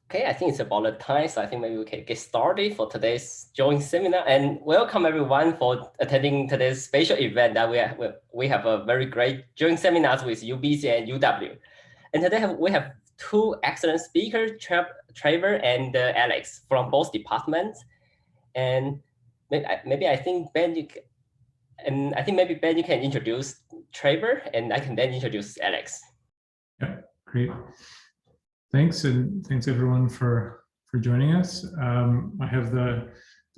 Okay, I think it's about the time, so I think maybe we can get started for today's joint seminar. And welcome everyone for attending today's special event that we have a very great joint seminars with UBC and UW. And today we have two excellent speakers, Trevor and Alex from both departments. And maybe I think Ben, maybe Ben, you can introduce Trevor, and I can then introduce Alex. Yeah, great. Thanks, and thanks everyone for joining us. I have the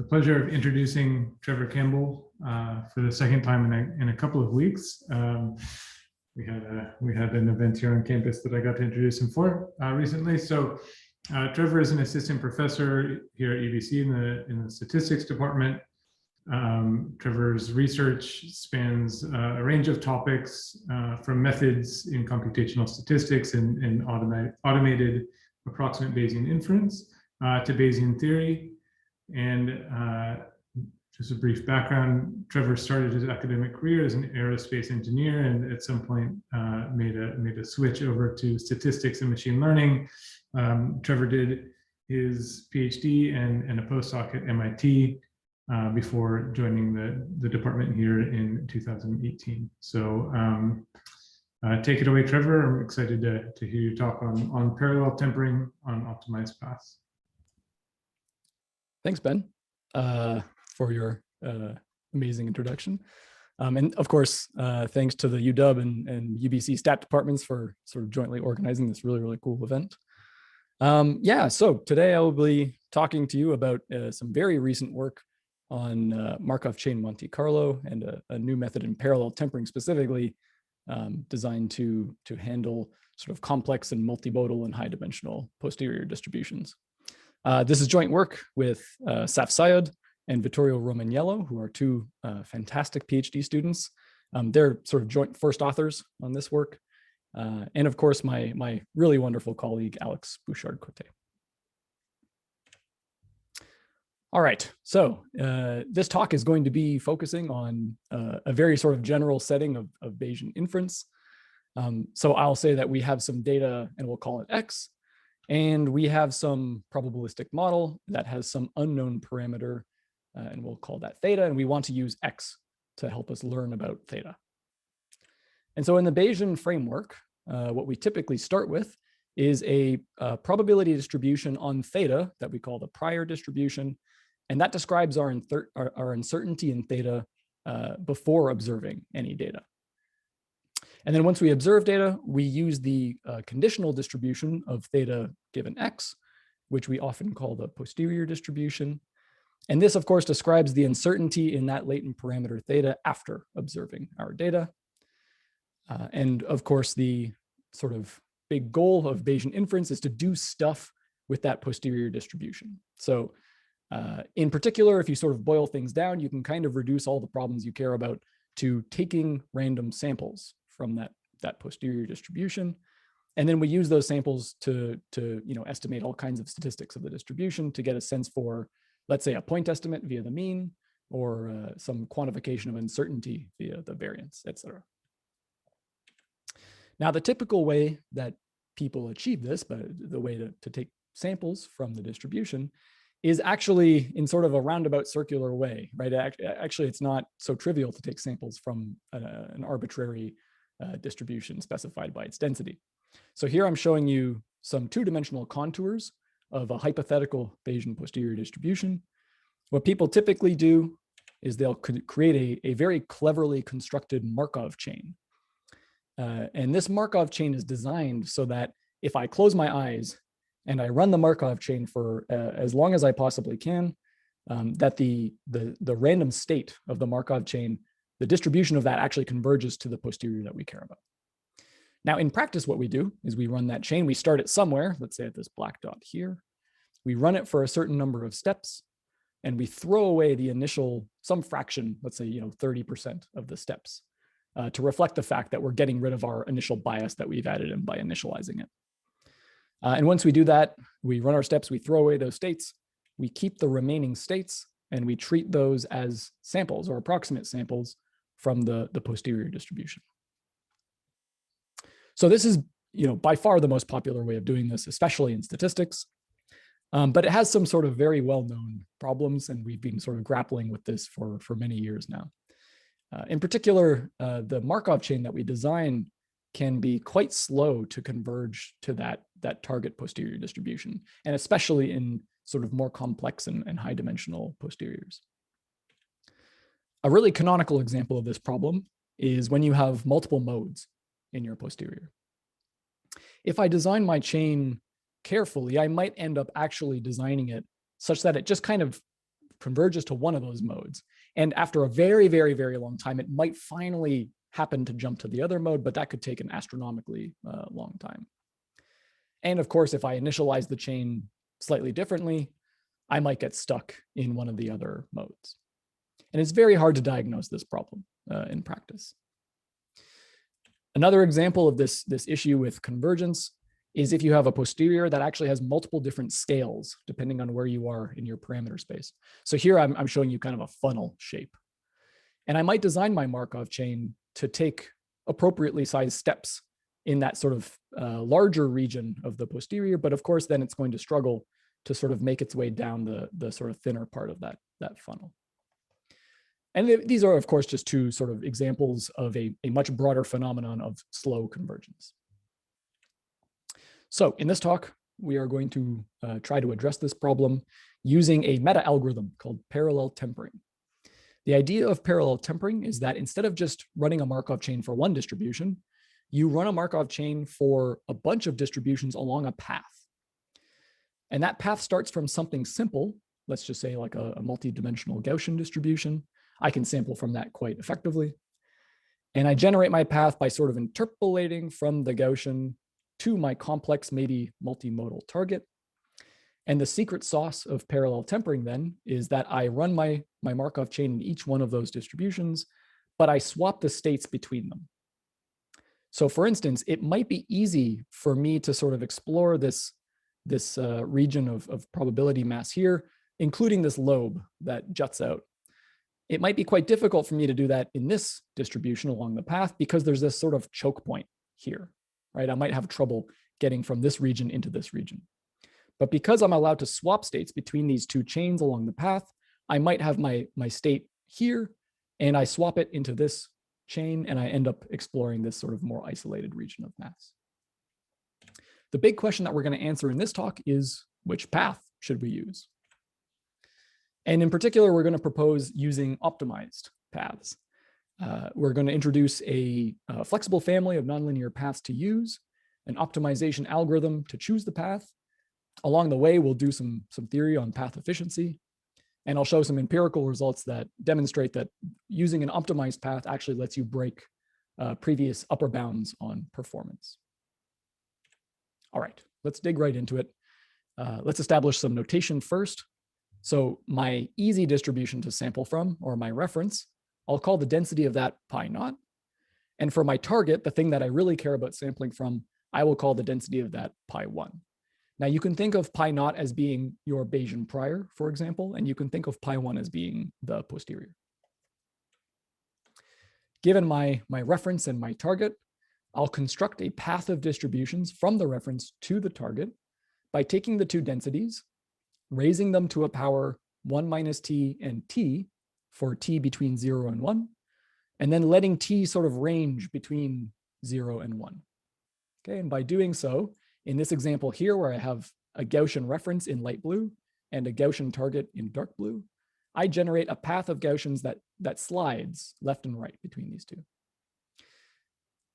pleasure of introducing Trevor Campbell for the second time in a couple of weeks. We had an event here on campus that I got to introduce him for recently. So Trevor is an assistant professor here at UBC in the statistics department. Trevor's research spans a range of topics from methods in computational statistics and automated approximate Bayesian inference to Bayesian theory. And just a brief background, Trevor started his academic career as an aerospace engineer and at some point made a switch over to statistics and machine learning. Trevor did his PhD and a postdoc at MIT before joining the department here in 2018. So take it away, Trevor. I'm excited to hear you talk on parallel tempering on optimized paths. Thanks, Ben, for your amazing introduction. And of course, thanks to the UW and UBC stat departments for sort of jointly organizing this really, really cool event. Yeah, so today I will be talking to you about some very recent work on Markov chain Monte Carlo and a new method in parallel tempering specifically designed to handle sort of complex and multimodal and high dimensional posterior distributions. This is joint work with Saf Sayed and Vittorio Romagnello, who are two fantastic PhD students. They're sort of joint first authors on this work. And of course, my really wonderful colleague, Alex Bouchard-Cote. All right, so this talk is going to be focusing on a very sort of general setting of Bayesian inference. So I'll say that we have some data and we'll call it X, and we have some probabilistic model that has some unknown parameter and we'll call that theta, and we want to use X to help us learn about theta. And so in the Bayesian framework, what we typically start with is a probability distribution on theta that we call the prior distribution. And that describes our uncertainty in theta before observing any data. And then once we observe data, we use the conditional distribution of theta given X, which we often call the posterior distribution. And this, of course, describes the uncertainty in that latent parameter theta after observing our data. And of course, the sort of big goal of Bayesian inference is to do stuff with that posterior distribution. So in particular, if you sort of boil things down, you can kind of reduce all the problems you care about to taking random samples from that posterior distribution. And then we use those samples to estimate all kinds of statistics of the distribution to get a sense for, let's say, a point estimate via the mean, or some quantification of uncertainty via the variance, et cetera. Now, the typical way that people achieve this, but the way to take samples from the distribution, is actually in sort of a roundabout circular way, right? Actually, it's not so trivial to take samples from an arbitrary distribution specified by its density. So here I'm showing you some two-dimensional contours of a hypothetical Bayesian posterior distribution. What people typically do is they'll create a very cleverly constructed Markov chain. And this Markov chain is designed so that if I close my eyes and I run the Markov chain for as long as I possibly can, that the random state of the Markov chain, the distribution of that actually converges to the posterior that we care about. Now, in practice, what we do is we run that chain. We start it somewhere, let's say at this black dot here. We run it for a certain number of steps, and we throw away the initial, some fraction, let's say 30% of the steps, to reflect the fact that we're getting rid of our initial bias that we've added in by initializing it. And once we do that, we run our steps, we throw away those states, we keep the remaining states, and we treat those as samples or approximate samples from the posterior distribution. So this is by far the most popular way of doing this, especially in statistics. But it has some sort of very well-known problems, and we've been sort of grappling with this for many years now. In particular, the Markov chain that we design can be quite slow to converge to that target posterior distribution, and especially in sort of more complex and high dimensional posteriors. A really canonical example of this problem is when you have multiple modes in your posterior. If I design my chain carefully, I might end up actually designing it such that it just kind of converges to one of those modes. And after a very, very, very long time, it might finally happen to jump to the other mode, but that could take an astronomically long time. And of course, if I initialize the chain slightly differently, I might get stuck in one of the other modes. And it's very hard to diagnose this problem in practice. Another example of this issue with convergence is if you have a posterior that actually has multiple different scales, depending on where you are in your parameter space. So here I'm showing you kind of a funnel shape. And I might design my Markov chain to take appropriately sized steps in that sort of larger region of the posterior, but of course, then it's going to struggle to sort of make its way down the sort of thinner part of that funnel. And these are, of course, just two sort of examples of a much broader phenomenon of slow convergence. So in this talk, we are going to try to address this problem using a meta-algorithm called parallel tempering. The idea of parallel tempering is that instead of just running a Markov chain for one distribution, you run a Markov chain for a bunch of distributions along a path. And that path starts from something simple, let's just say like a multi-dimensional Gaussian distribution. I can sample from that quite effectively. And I generate my path by sort of interpolating from the Gaussian to my complex, maybe multimodal target. And the secret sauce of parallel tempering then is that I run my Markov chain in each one of those distributions, but I swap the states between them. So for instance, it might be easy for me to sort of explore this region of probability mass here, including this lobe that juts out. It might be quite difficult for me to do that in this distribution along the path because there's this sort of choke point here, right? I might have trouble getting from this region into this region. But because I'm allowed to swap states between these two chains along the path, I might have my state here, and I swap it into this chain, and I end up exploring this sort of more isolated region of mass. The big question that we're going to answer in this talk is, which path should we use? And in particular, we're going to propose using optimized paths. We're going to introduce a flexible family of nonlinear paths to use, an optimization algorithm to choose the path. Along the way, we'll do some theory on path efficiency, and I'll show some empirical results that demonstrate that using an optimized path actually lets you break previous upper bounds on performance. All right, let's dig right into it. Let's establish some notation first. So my easy distribution to sample from, or my reference, I'll call the density of that pi naught. And for my target, the thing that I really care about sampling from, I will call the density of that pi 1. Now you can think of pi naught as being your Bayesian prior, for example, and you can think of pi 1 as being the posterior. Given my reference and my target, I'll construct a path of distributions from the reference to the target by taking the two densities, raising them to a power 1 minus t and t for t between 0 and 1, and then letting t sort of range between 0 and 1. Okay, and by doing so, in this example here, where I have a Gaussian reference in light blue and a Gaussian target in dark blue, I generate a path of Gaussians that slides left and right between these two.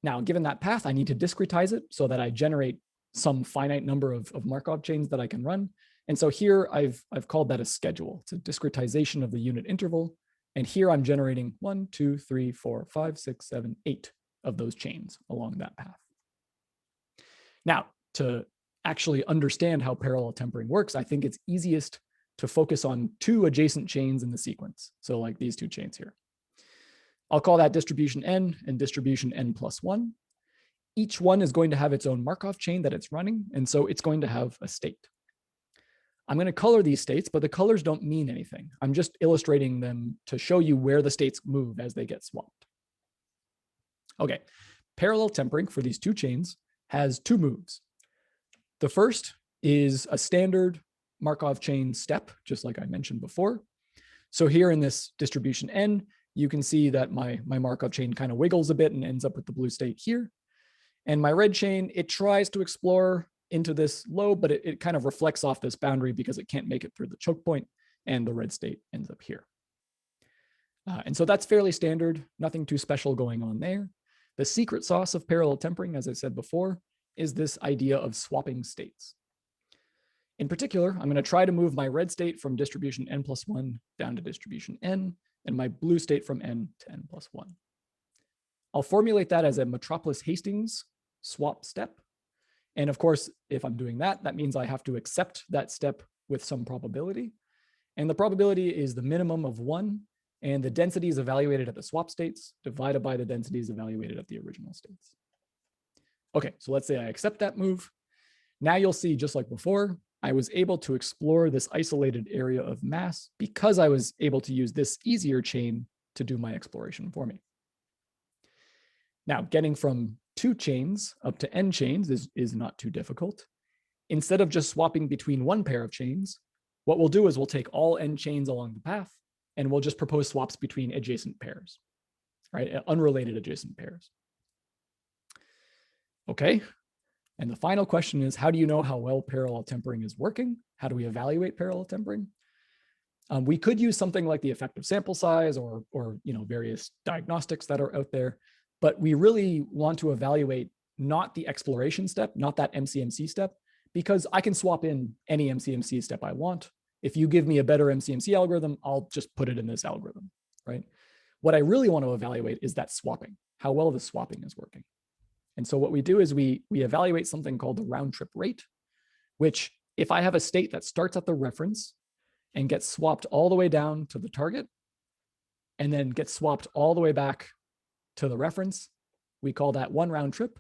Now, given that path, I need to discretize it so that I generate some finite number of Markov chains that I can run. And so here I've called that a schedule. It's a discretization of the unit interval. And here I'm generating 1, 2, 3, 4, 5, 6, 7, 8 of those chains along that path. Now, to actually understand how parallel tempering works, I think it's easiest to focus on two adjacent chains in the sequence. So like these two chains here. I'll call that distribution n and distribution n plus 1. Each one is going to have its own Markov chain that it's running, and so it's going to have a state. I'm going to color these states, but the colors don't mean anything. I'm just illustrating them to show you where the states move as they get swapped. Okay, parallel tempering for these two chains has two moves. The first is a standard Markov chain step, just like I mentioned before. So here in this distribution N, you can see that my Markov chain kind of wiggles a bit and ends up with the blue state here. And my red chain, it tries to explore into this lobe, but it kind of reflects off this boundary because it can't make it through the choke point, and the red state ends up here. And so that's fairly standard, nothing too special going on there. The secret sauce of parallel tempering, as I said before, is this idea of swapping states. In particular, I'm going to try to move my red state from distribution n+1 down to distribution n, and my blue state from n to n+1. I'll formulate that as a Metropolis-Hastings swap step. And of course, if I'm doing that, that means I have to accept that step with some probability. And the probability is the minimum of 1, and the densities evaluated at the swap states divided by the densities evaluated at the original states. Okay, so let's say I accept that move. Now you'll see, just like before, I was able to explore this isolated area of mass because I was able to use this easier chain to do my exploration for me. Now, getting from 2 chains up to n chains is not too difficult. Instead of just swapping between one pair of chains, what we'll do is we'll take all n chains along the path, and we'll just propose swaps between adjacent pairs, right? Unrelated adjacent pairs. Okay. And the final question is, how do you know how well parallel tempering is working? How do we evaluate parallel tempering? We could use something like the effective sample size or various diagnostics that are out there, but we really want to evaluate not the exploration step, not that MCMC step, because I can swap in any MCMC step I want. If you give me a better MCMC algorithm, I'll just put it in this algorithm, right? What I really want to evaluate is that swapping, how well the swapping is working. And so what we do is we evaluate something called the round trip rate, which if I have a state that starts at the reference and gets swapped all the way down to the target, and then gets swapped all the way back to the reference, we call that one round trip.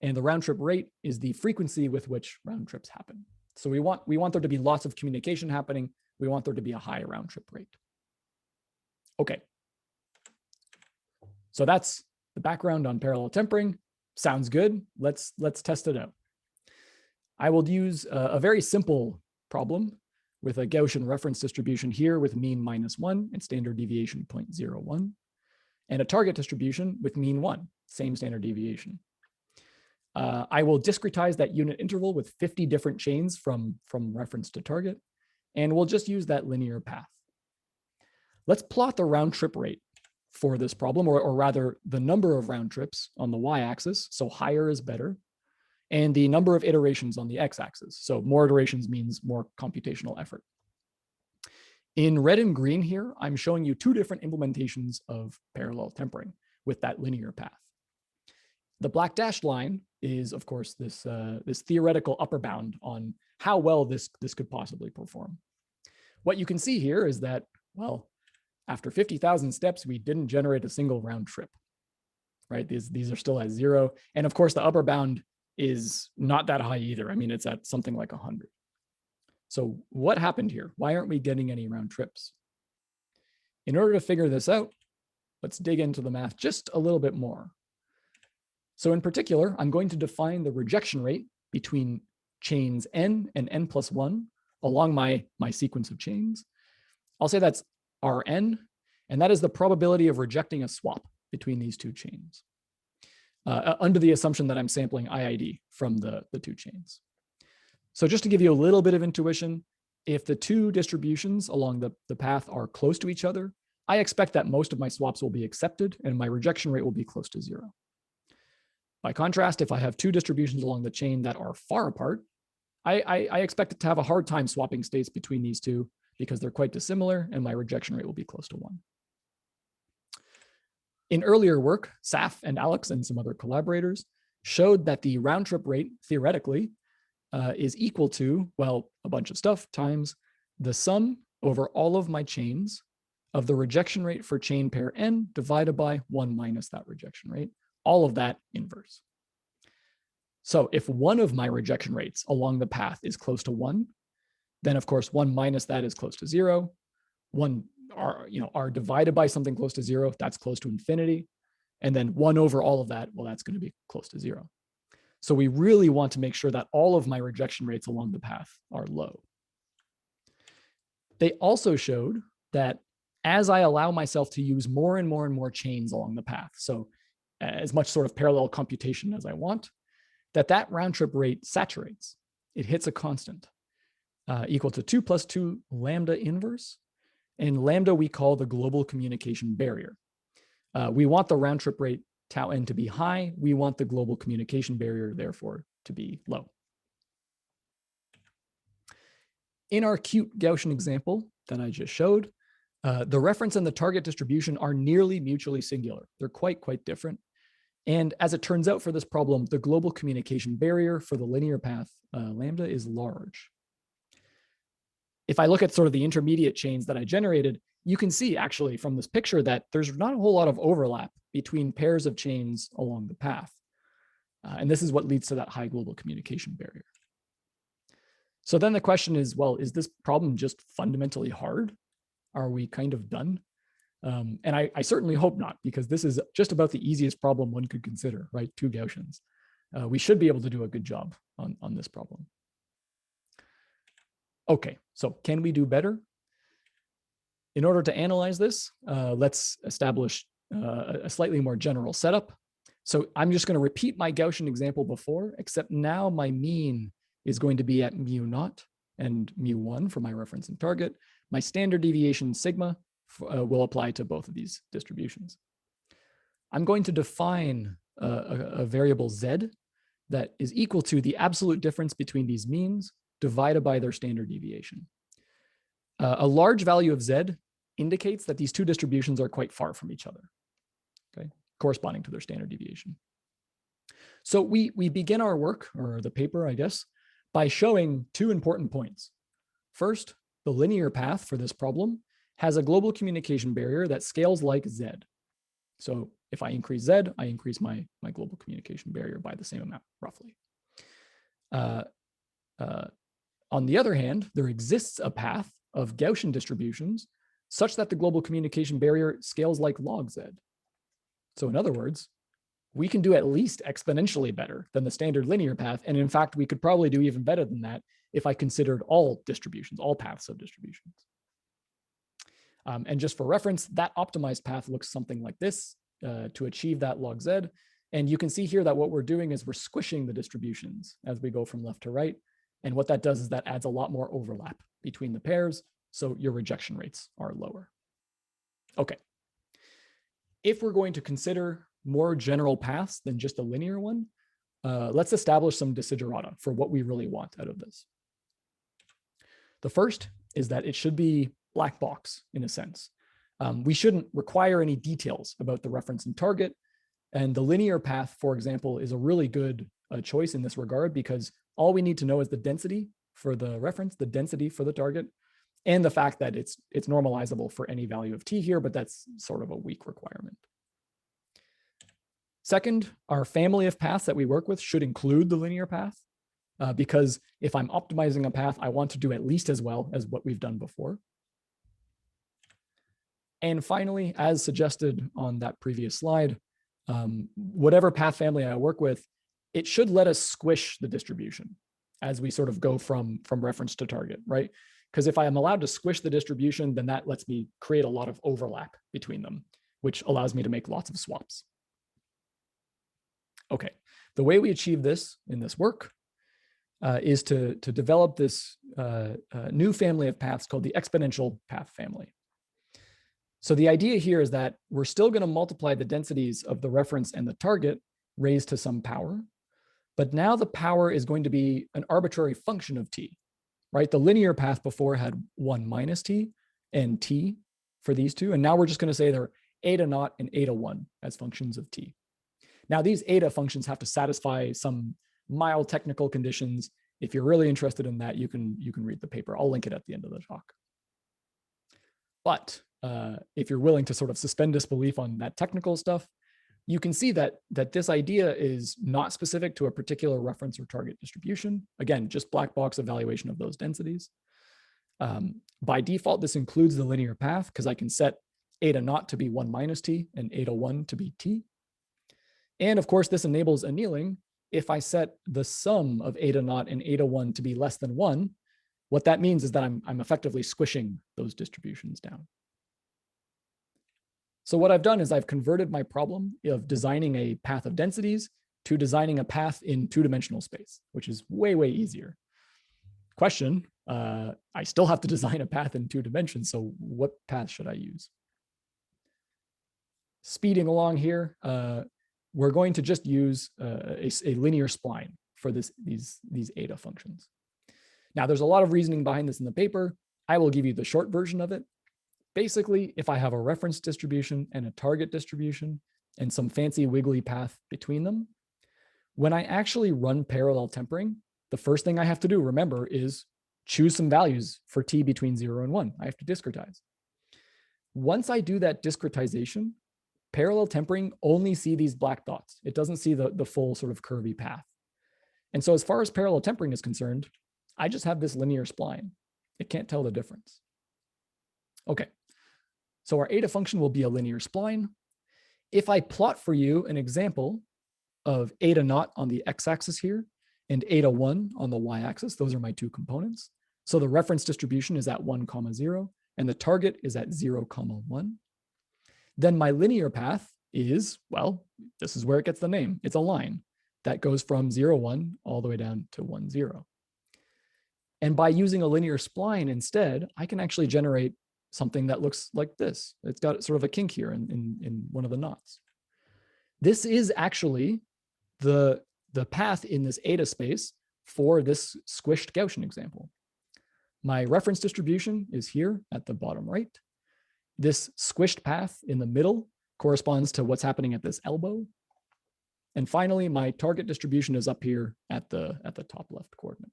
And the round trip rate is the frequency with which round trips happen. So we want there to be lots of communication happening. We want there to be a high round trip rate. Okay. So that's the background on parallel tempering. Sounds good. Let's test it out. I will use a very simple problem with a Gaussian reference distribution here with mean -1 and standard deviation 0.01, and a target distribution with mean 1, same standard deviation. I will discretize that unit interval with 50 different chains from reference to target, and we'll just use that linear path. Let's plot the round trip rate for this problem, or rather the number of round trips on the y-axis, so higher is better, and the number of iterations on the x-axis. So more iterations means more computational effort. In red and green here, I'm showing you 2 different implementations of parallel tempering with that linear path. The black dashed line is, of course, this theoretical upper bound on how well this could possibly perform. What you can see here is that, well, after 50,000 steps, we didn't generate a single round trip, right? These are still at 0. And of course, the upper bound is not that high either. I mean, it's at something like 100. So what happened here? Why aren't we getting any round trips? In order to figure this out, let's dig into the math just a little bit more. So in particular, I'm going to define the rejection rate between chains n and n+1 along my sequence of chains. I'll say that's Rn, and that is the probability of rejecting a swap between these 2 chains, under the assumption that I'm sampling IID from the 2 chains. So just to give you a little bit of intuition, if the 2 distributions along the path are close to each other, I expect that most of my swaps will be accepted and my rejection rate will be close to 0. By contrast, if I have 2 distributions along the chain that are far apart, I expect it to have a hard time swapping states between these 2 because they're quite dissimilar and my rejection rate will be close to 1. In earlier work, Saf and Alex and some other collaborators showed that the round trip rate theoretically is equal to, well, a bunch of stuff times the sum over all of my chains of the rejection rate for chain pair n divided by 1 minus that rejection rate, all of that inverse. So if one of my rejection rates along the path is close to 1, then of course 1 minus that is close to 0. 1 r divided by something close to 0, that's close to infinity. And then 1 over all of that, well, that's going to be close to 0. So we really want to make sure that all of my rejection rates along the path are low. They also showed that as I allow myself to use more and more and more chains along the path, so as much sort of parallel computation as I want, that round trip rate saturates. It hits a constant equal to 2 plus 2 lambda inverse. And lambda we call the global communication barrier. We want the round trip rate tau n to be high. We want the global communication barrier, therefore, to be low. In our cute Gaussian example that I just showed, the reference and the target distribution are nearly mutually singular. They're quite different. And as it turns out for this problem, the global communication barrier for the linear path lambda is large. If I look at sort of the intermediate chains that I generated, you can see actually from this picture that there's not a whole lot of overlap between pairs of chains along the path. And this is what leads to that high global communication barrier. So then the question is, well, is this problem just fundamentally hard? Are we kind of done? And I certainly hope not, because this is just about the easiest problem one could consider, right? 2 Gaussians. We should be able to do a good job on this problem. Okay, so can we do better? In order to analyze this, let's establish a slightly more general setup. So I'm just going to repeat my Gaussian example before, except now my mean is going to be at mu0 and mu1 for my reference and target. My standard deviation sigma will apply to both of these distributions. I'm going to define a variable z that is equal to the absolute difference between these means divided by their standard deviation. A large value of z indicates that these 2 distributions are quite far from each other, okay, corresponding to their standard deviation. So we begin our work, or the paper, I guess, by showing 2 important points. First, the linear path for this problem has a global communication barrier that scales like z. So if I increase z, I increase my global communication barrier by the same amount, roughly. On the other hand, there exists a path of Gaussian distributions such that the global communication barrier scales like log z. So in other words, we can do at least exponentially better than the standard linear path. And in fact, we could probably do even better than that if I considered all distributions, all paths of distributions. And just for reference, that optimized path looks something like this to achieve that log z. And you can see here that what we're doing is we're squishing the distributions as we go from left to right. And what that does is that adds a lot more overlap between the pairs, so your rejection rates are lower. Okay. If we're going to consider more general paths than just a linear one, let's establish some desiderata for what we really want out of this. The first is that it should be black box in a sense. We shouldn't require any details about the reference and target. And the linear path, for example, is a really good choice in this regard because all we need to know is the density for the reference, the density for the target, and the fact that it's normalizable for any value of t here, but that's sort of a weak requirement. Second, our family of paths that we work with should include the linear path because if I'm optimizing a path, I want to do at least as well as what we've done before. And finally, as suggested on that previous slide, whatever path family I work with, it should let us squish the distribution as we sort of go from reference to target, right? Because if I am allowed to squish the distribution, then that lets me create a lot of overlap between them, which allows me to make lots of swaps. Okay, the way we achieve this in this work is to develop this new family of paths called the exponential path family. So the idea here is that we're still going to multiply the densities of the reference and the target raised to some power, but now the power is going to be an arbitrary function of t, right? The linear path before had 1 minus t and t for these two, and now we're just going to say they're eta naught and eta 1 as functions of t. Now these eta functions have to satisfy some mild technical conditions. If you're really interested in that, you can read the paper. I'll link it at the end of the talk. But if you're willing to sort of suspend disbelief on that technical stuff, you can see that this idea is not specific to a particular reference or target distribution. Again, just black box evaluation of those densities. By default, this includes the linear path because I can set eta naught to be 1 minus t and eta 1 to be t. And of course, this enables annealing if I set the sum of eta naught and eta 1 to be less than 1, what that means is that I'm effectively squishing those distributions down. So what I've done is I've converted my problem of designing a path of densities to designing a path in two-dimensional space, which is way, way easier. Question, I still have to design a path in 2 dimensions, so what path should I use? Speeding along here, we're going to just use a linear spline for these eta functions. Now, there's a lot of reasoning behind this in the paper. I will give you the short version of it. Basically, if I have a reference distribution and a target distribution and some fancy wiggly path between them, when I actually run parallel tempering, the first thing I have to do, remember, is choose some values for t between 0 and 1. I have to discretize. Once I do that discretization, parallel tempering only see these black dots. It doesn't see the full sort of curvy path. And so as far as parallel tempering is concerned, I just have this linear spline. It can't tell the difference. Okay, so our eta function will be a linear spline. If I plot for you an example of eta naught on the x-axis here and eta 1 on the y-axis, those are my 2 components. So the reference distribution is at 1, 0, and the target is at 0, 1. Then my linear path is, well, this is where it gets the name. It's a line that goes from 0, 1 all the way down to 1, 0. And by using a linear spline instead, I can actually generate something that looks like this. It's got sort of a kink here in one of the knots. This is actually the path in this eta space for this squished Gaussian example. My reference distribution is here at the bottom right. This squished path in the middle corresponds to what's happening at this elbow. And finally, my target distribution is up here at the top left coordinate.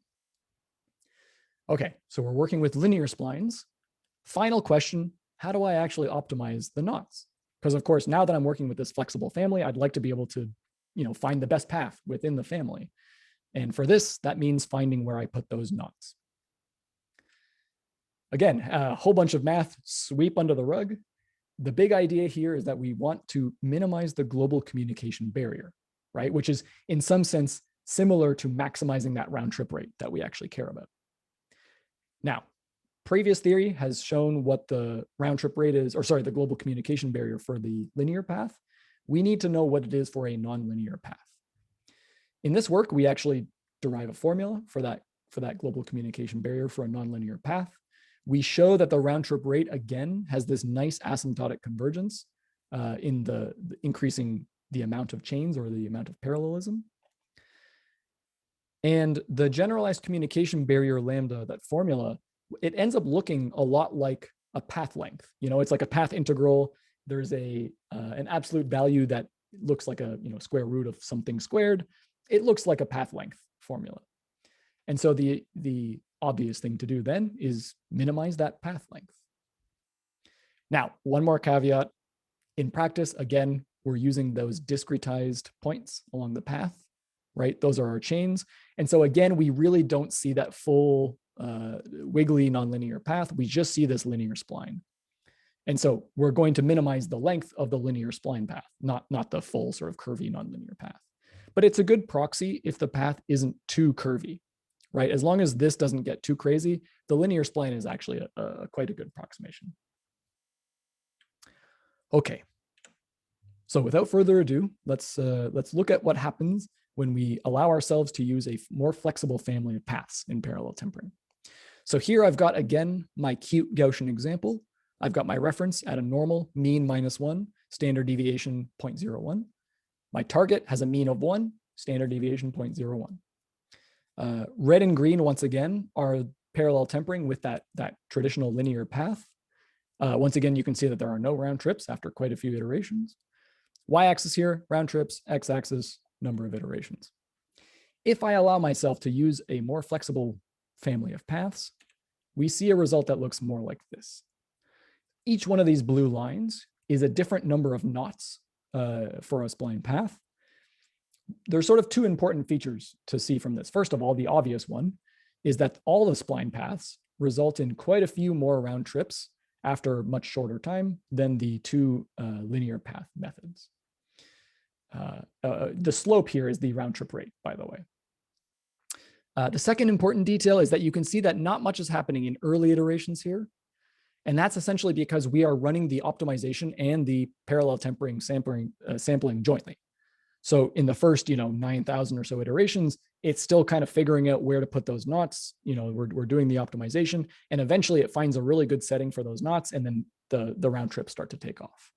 Okay, so we're working with linear splines. Final question, how do I actually optimize the knots? Because of course, now that I'm working with this flexible family, I'd like to be able to, find the best path within the family. And for this, that means finding where I put those knots. Again, a whole bunch of math sweep under the rug. The big idea here is that we want to minimize the global communication barrier, right? Which is in some sense similar to maximizing that round trip rate that we actually care about. Now, previous theory has shown what the round trip rate is, or sorry, the global communication barrier for the linear path. We need to know what it is for a nonlinear path. In this work, we actually derive a formula for that global communication barrier for a nonlinear path. We show that the round trip rate, again, has this nice asymptotic convergence in the increasing the amount of chains or the amount of parallelism. And the generalized communication barrier lambda, that formula, it ends up looking a lot like a path length. It's like a path integral. There's an absolute value that looks like a square root of something squared. It looks like a path length formula. And so the obvious thing to do then is minimize that path length. Now, one more caveat. In practice, again, we're using those discretized points along the path, right? Those are our chains. And so again, we really don't see that full wiggly nonlinear path. We just see this linear spline. And so we're going to minimize the length of the linear spline path, not the full sort of curvy nonlinear path. But it's a good proxy if the path isn't too curvy, right? As long as this doesn't get too crazy, the linear spline is actually quite a good approximation. Okay, so without further ado, let's look at what happens when we allow ourselves to use a more flexible family of paths in parallel tempering. So here I've got, again, my cute Gaussian example. I've got my reference at a normal mean -1, standard deviation 0.01. My target has a mean of 1, standard deviation 0.01. Red and green, once again, are parallel tempering with that traditional linear path. Once again, you can see that there are no round trips after quite a few iterations. Y-axis here, round trips, x-axis, number of iterations. If I allow myself to use a more flexible family of paths, we see a result that looks more like this. Each one of these blue lines is a different number of knots for a spline path. There's sort of 2 important features to see from this. First of all, the obvious one is that all the spline paths result in quite a few more round trips after much shorter time than the 2 linear path methods. the slope here is the round trip rate, by the way. The second important detail is that you can see that not much is happening in early iterations here. And that's essentially because we are running the optimization and the parallel tempering sampling jointly. So in the first, 9,000 or so iterations, it's still kind of figuring out where to put those knots. We're doing the optimization, and eventually it finds a really good setting for those knots, and then the round trips start to take off.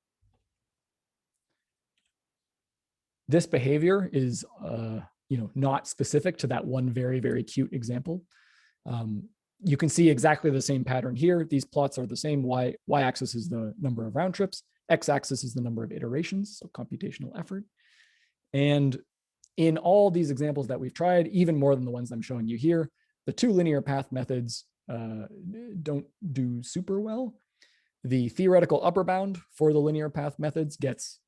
This behavior is, not specific to that one very, very cute example. You can see exactly the same pattern here. These plots are the same. Y-axis is the number of round trips. X-axis is the number of iterations, so computational effort. And in all these examples that we've tried, even more than the ones I'm showing you here, the two linear path methods don't do super well. The theoretical upper bound for the linear path methods gets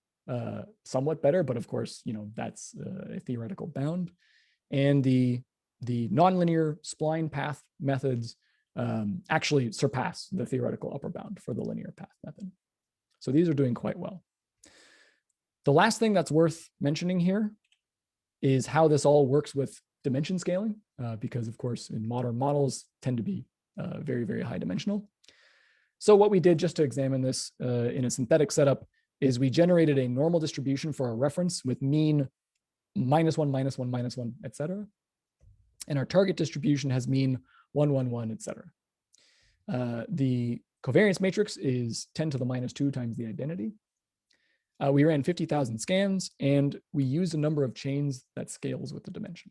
somewhat better, but of course, that's a theoretical bound. And the nonlinear spline path methods actually surpass the theoretical upper bound for the linear path method. So these are doing quite well. The last thing that's worth mentioning here is how this all works with dimension scaling, because of course, in modern models tend to be very, very high dimensional. So what we did just to examine this in a synthetic setup is we generated a normal distribution for our reference with mean -1, -1, -1, et cetera. And our target distribution has mean 1, 1, 1, et cetera. The covariance matrix is 10 to the -2 times the identity. We ran 50,000 scans, and we used a number of chains that scales with the dimension.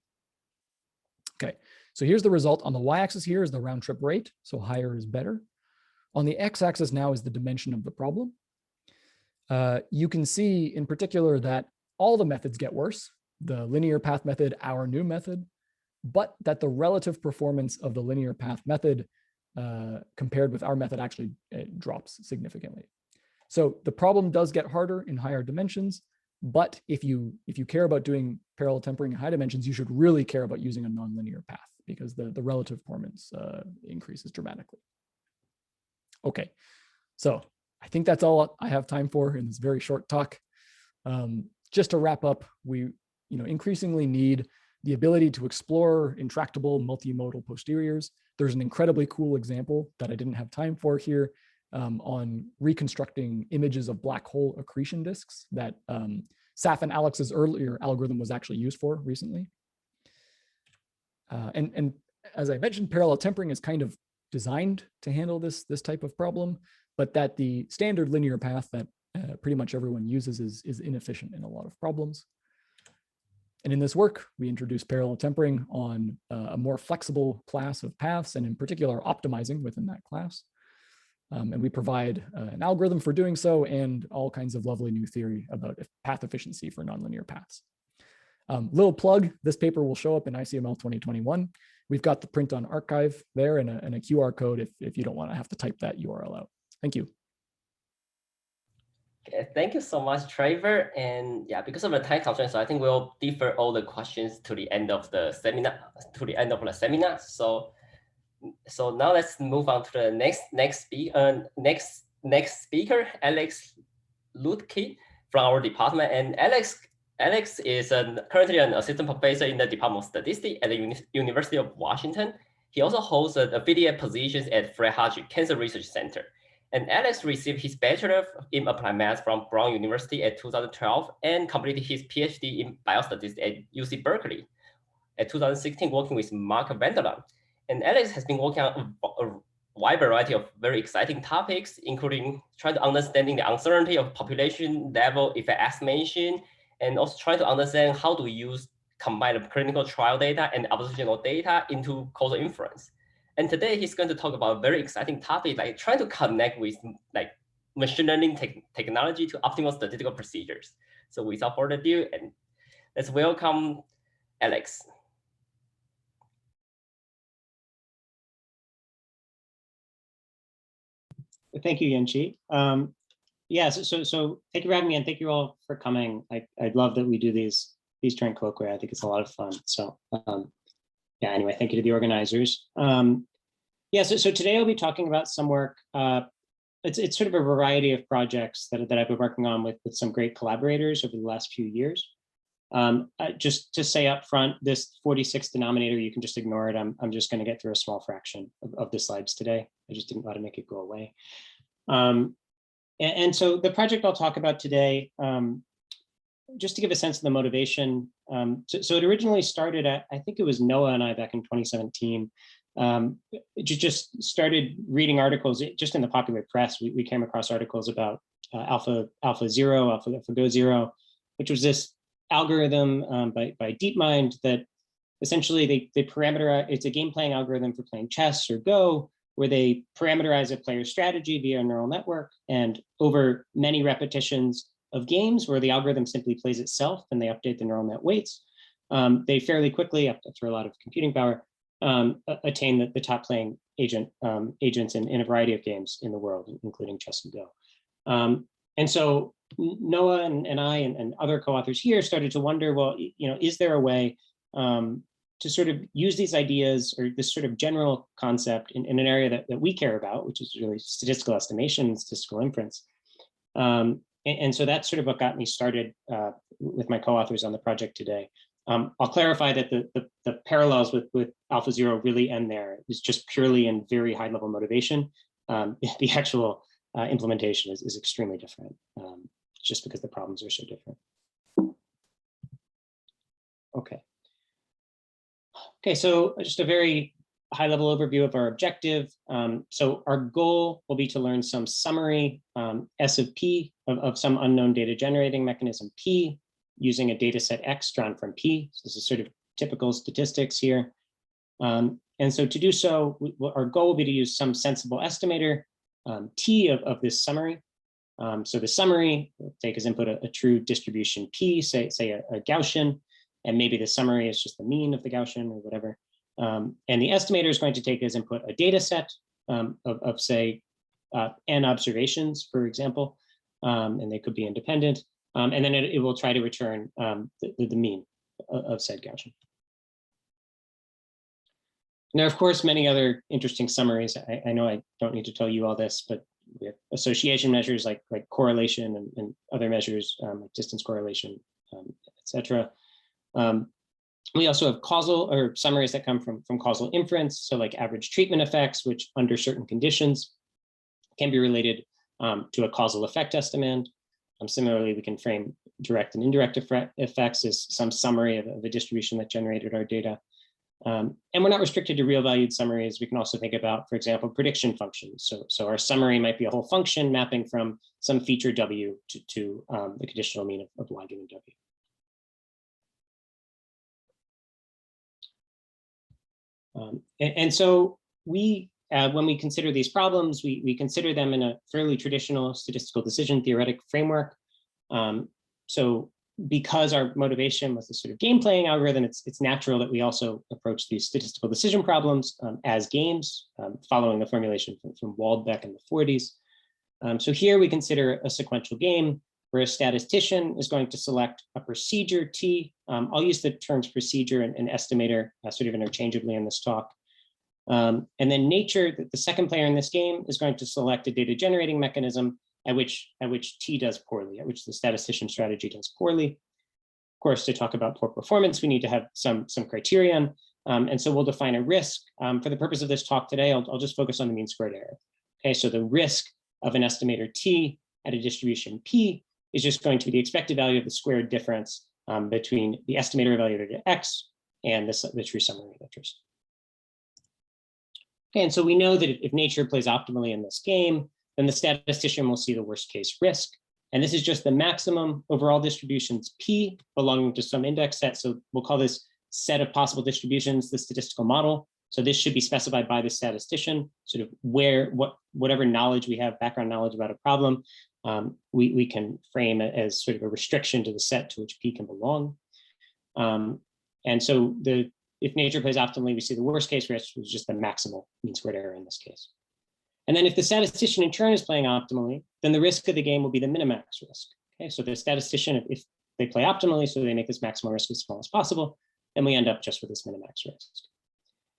Okay, so here's the result. On the y-axis here is the round trip rate, so higher is better. On the x-axis now is the dimension of the problem. You can see in particular that all the methods get worse, the linear path method, our new method, but that the relative performance of the linear path method compared with our method actually drops significantly. So the problem does get harder in higher dimensions, but if you care about doing parallel tempering in high dimensions, you should really care about using a nonlinear path because the relative performance increases dramatically. Okay, so I think that's all I have time for in this very short talk. Just to wrap up, we increasingly need the ability to explore intractable multimodal posteriors. There's an incredibly cool example that I didn't have time for here on reconstructing images of black hole accretion disks that Saf and Alex's earlier algorithm was actually used for recently. And as I mentioned, parallel tempering is kind of designed to handle this type of problem, but that the standard linear path that pretty much everyone uses is inefficient in a lot of problems. And in this work, we introduced parallel tempering on a more flexible class of paths, and in particular, optimizing within that class. And we provide an algorithm for doing so and all kinds of lovely new theory about path efficiency for nonlinear paths. Little plug, this paper will show up in ICML 2021. We've got the print on archive there and a QR code if you don't want to have to type that URL out. Thank you. Okay, thank you so much, Trevor. And yeah, because of the time constraints, so I think we'll defer all the questions to the end of the seminar. So now let's move on to the next speaker, Alex Luedtke from our department. And Alex is currently an assistant professor in the Department of Statistics at the University of Washington. He also holds affiliate positions at Fred Hutch Cancer Research Center. And Alex received his bachelor in applied math from Brown University at 2012 and completed his PhD in biostatistics at UC Berkeley at 2016, working with Mark Vanderland. And Alex has been working on a wide variety of very exciting topics, including trying to understanding the uncertainty of population level effect estimation, and also trying to understand how to combine the clinical trial data and observational data into causal inference. And today he's going to talk about a very exciting topic, like trying to connect with machine learning technology to optimal statistical procedures. So without further ado, and let's welcome Alex. Thank you, Yanqi. Yeah, so thank you for having me, and thank you all for coming. I love that we do these joint colloquia. I think it's a lot of fun. So yeah, anyway, thank you to the organizers. Yeah, so today I'll be talking about some work it's sort of a variety of projects that I've been working on with some great collaborators over the last few years. Just to say up front, this 46 denominator, you can just ignore it. I'm just going to get through a small fraction of the slides today. I just didn't want to make it go away. And so the project I'll talk about today, just to give a sense of the motivation. So it originally started at, I think it was Noah and I back in 2017. Just started reading articles just in the popular press. We came across articles about Alpha Zero, AlphaGo Zero, which was this algorithm by DeepMind that essentially they parameterize. It's a game playing algorithm for playing chess or Go, where they parameterize a player's strategy via a neural network, and over many repetitions of games where the algorithm simply plays itself and they update the neural net weights, they fairly quickly, after a lot of computing power, attain the top playing agents in a variety of games in the world, including chess and Go. And so Noah and I and other co-authors here started to wonder, well, is there a way to sort of use these ideas or this sort of general concept in an area that we care about, which is really statistical estimation and statistical inference. And so that's sort of what got me started with my co-authors on the project today. I'll clarify that the parallels with AlphaZero really end there. It's just purely in very high level motivation. The actual implementation is extremely different, just because the problems are so different. Okay, so just a very high level overview of our objective. So our goal will be to learn some summary S of P of some unknown data generating mechanism P using a data set X drawn from P. So this is sort of typical statistics here. And so to do so, our goal will be to use some sensible estimator T of this summary. So the summary will take as input a true distribution P, say a Gaussian, and maybe the summary is just the mean of the Gaussian or whatever. And the estimator is going to take as input a data set of say, n observations, for example, and they could be independent. And then it will try to return the mean of said Gaussian. And there are, of course, many other interesting summaries. I know I don't need to tell you all this, but we have association measures like correlation and other measures like distance correlation, etc. We also have causal or summaries that come from causal inference. So like average treatment effects, which under certain conditions can be related to a causal effect estimate. Similarly, we can frame direct and indirect effects as some summary of a distribution that generated our data. And we're not restricted to real valued summaries. We can also think about, for example, prediction functions. So our summary might be a whole function mapping from some feature W to the conditional mean of Y given W. And so we, when we consider these problems, we consider them in a fairly traditional statistical decision theoretic framework. So because our motivation was the sort of game playing algorithm, it's natural that we also approach these statistical decision problems as games, following the formulation from Waldbeck in the 40s. So here we consider a sequential game where a statistician is going to select a procedure T. I'll use the terms procedure and estimator sort of interchangeably in this talk. And then nature, the second player in this game, is going to select a data generating mechanism at which T does poorly, at which the statistician strategy does poorly. Of course, to talk about poor performance, we need to have some criterion. And so we'll define a risk. For the purpose of this talk today, I'll just focus on the mean squared error. Okay, so the risk of an estimator T at a distribution P is just going to be the expected value of the squared difference between the estimator evaluated at X and the true summary vectors. Okay, and so we know that if nature plays optimally in this game, then the statistician will see the worst case risk. And this is just the maximum over all distributions P belonging to some index set. So we'll call this set of possible distributions the statistical model. So this should be specified by the statistician, sort of whatever knowledge we have, background knowledge about a problem, we can frame it as sort of a restriction to the set to which P can belong. And so if nature plays optimally, we see the worst case risk, which is just the maximal mean squared error in this case. And then if the statistician in turn is playing optimally, then the risk of the game will be the minimax risk. Okay, so the statistician, if they play optimally, so they make this maximal risk as small as possible, then we end up just with this minimax risk.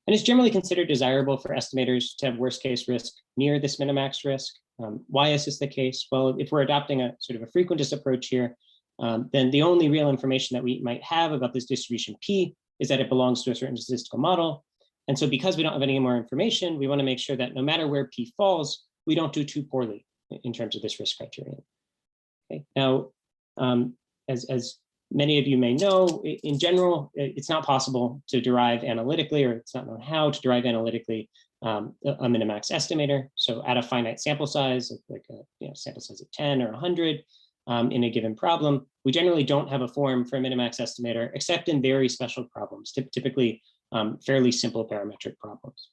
And it's generally considered desirable for estimators to have worst case risk near this minimax risk. Why is this the case? Well, if we're adopting a sort of a frequentist approach here, then the only real information that we might have about this distribution P is that it belongs to a certain statistical model. And so because we don't have any more information, we want to make sure that no matter where P falls, we don't do too poorly in terms of this risk criterion. Okay. Now, as many of you may know, in general, it's not possible to derive analytically, or it's not known how to derive analytically a minimax estimator. So at a finite sample size, like a sample size of 10 or 100 in a given problem, we generally don't have a form for a minimax estimator, except in very special problems, typically fairly simple parametric problems.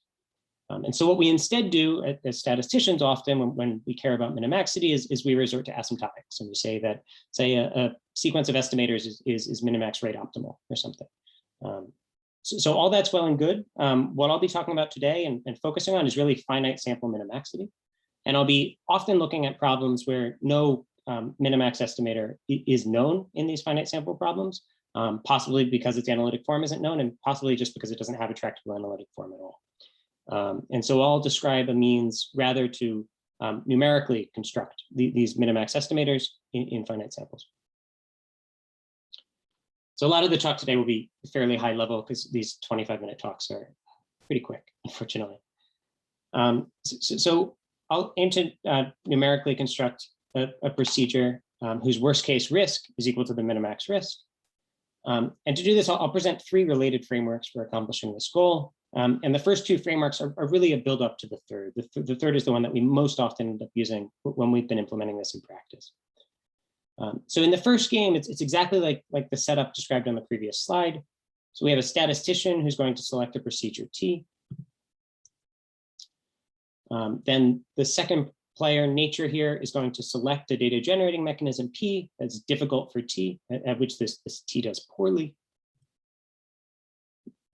And so what we instead do as statisticians often when we care about minimaxity is we resort to asymptotics, and we say that, say, a sequence of estimators is minimax rate optimal or something. So all that's well and good. What I'll be talking about today and focusing on is really finite sample minimaxity. And I'll be often looking at problems where no minimax estimator is known in these finite sample problems, possibly because its analytic form isn't known, and possibly just because it doesn't have a tractable analytic form at all. And so I'll describe a means rather to numerically construct these minimax estimators in finite samples. So a lot of the talk today will be fairly high level because these 25-minute talks are pretty quick, unfortunately. So I'll aim to numerically construct a procedure whose worst case risk is equal to the minimax risk. And to do this, I'll present three related frameworks for accomplishing this goal. And the first two frameworks are really a build-up to the third. The third is the one that we most often end up using when we've been implementing this in practice. So in the first game, it's exactly like the setup described on the previous slide. So we have a statistician who's going to select a procedure T. Then the second player, nature here, is going to select a data generating mechanism P that's difficult for T, at which this T does poorly.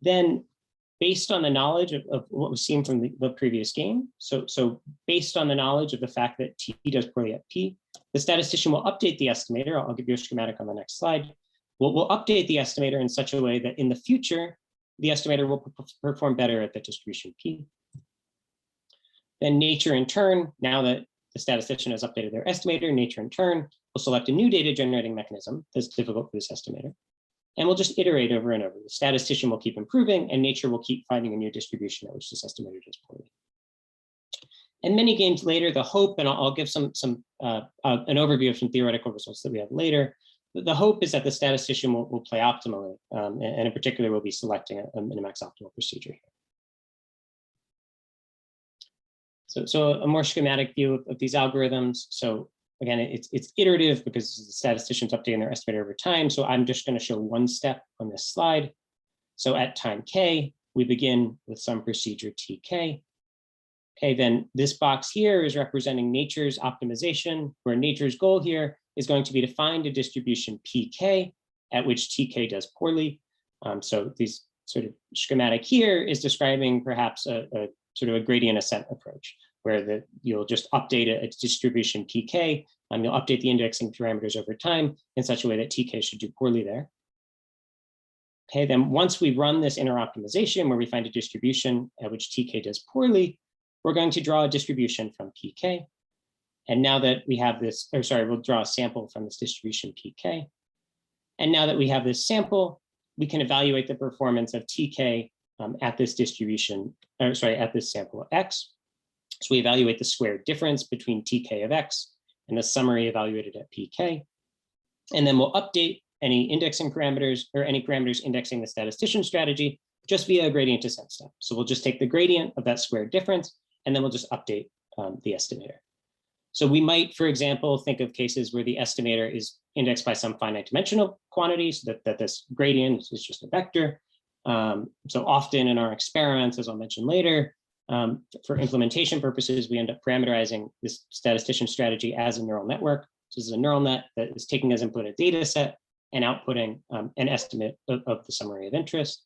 Then, based on the knowledge of what was seen from the previous game, so based on the knowledge of the fact that T does poorly at P, the statistician will update the estimator. I'll give you a schematic on the next slide. We'll update the estimator in such a way that in the future, the estimator will perform better at the distribution P. Then nature in turn, now that the statistician has updated their estimator, nature in turn will select a new data generating mechanism that's difficult for this estimator. And we'll just iterate over and over. The statistician will keep improving, and nature will keep finding a new distribution at which this estimator does poorly. And many games later, the hope, and I'll give an overview of some theoretical results that we have later. The hope is that the statistician will play optimally, and in particular, we'll be selecting a minimax optimal procedure here. So a more schematic view of these algorithms. So again, it's iterative because the statistician's updating their estimator over time. So I'm just going to show one step on this slide. So at time K, we begin with some procedure TK. Okay, then this box here is representing nature's optimization, where nature's goal here is going to be to find a distribution PK at which TK does poorly. So these sort of schematic here is describing perhaps a sort of a gradient ascent approach, where you'll just update a distribution PK, and you'll update the indexing parameters over time in such a way that TK should do poorly there. Okay, then once we run this inner optimization where we find a distribution at which TK does poorly, we're going to draw a distribution from PK. And now that we have this, or sorry, we'll draw a sample from this distribution PK. And now that we have this sample, we can evaluate the performance of TK at this distribution, or sorry, at this sample of X. So we evaluate the squared difference between TK of X and the summary evaluated at PK. And then we'll update any indexing parameters or any parameters indexing the statistician strategy just via a gradient descent step. So we'll just take the gradient of that squared difference, and then we'll just update the estimator. So we might, for example, think of cases where the estimator is indexed by some finite dimensional quantity, so that this gradient is just a vector. So often in our experiments, as I'll mention later, for implementation purposes, we end up parameterizing this statistician strategy as a neural network. So this is a neural net that is taking as input a data set and outputting an estimate of the summary of interest.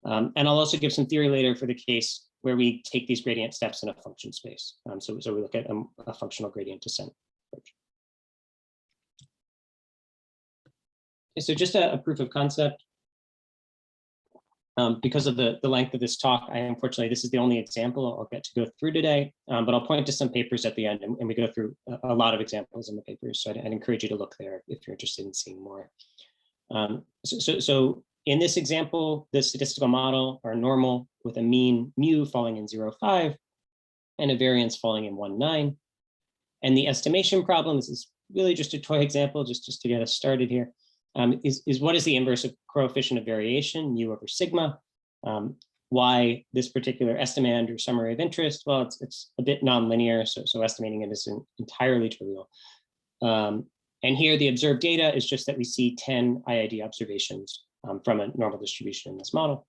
And I'll also give some theory later for the case where we take these gradient steps in a function space. So we look at a functional gradient descent approach. Okay, so just a proof of concept. Because of the length of this talk, unfortunately, this is the only example I'll get to go through today, but I'll point to some papers at the end, and we go through a lot of examples in the papers. So I'd encourage you to look there if you're interested in seeing more. So in this example, the statistical model are normal with a mean mu falling in 0.5 and a variance falling in 1.9. And the estimation problem, this is really just a toy example, just to get us started here. Is what is the inverse of coefficient of variation, mu over sigma? Why this particular estimand or summary of interest? Well, it's a bit nonlinear, so estimating it isn't entirely trivial. And here the observed data is just that we see 10 IID observations from a normal distribution in this model.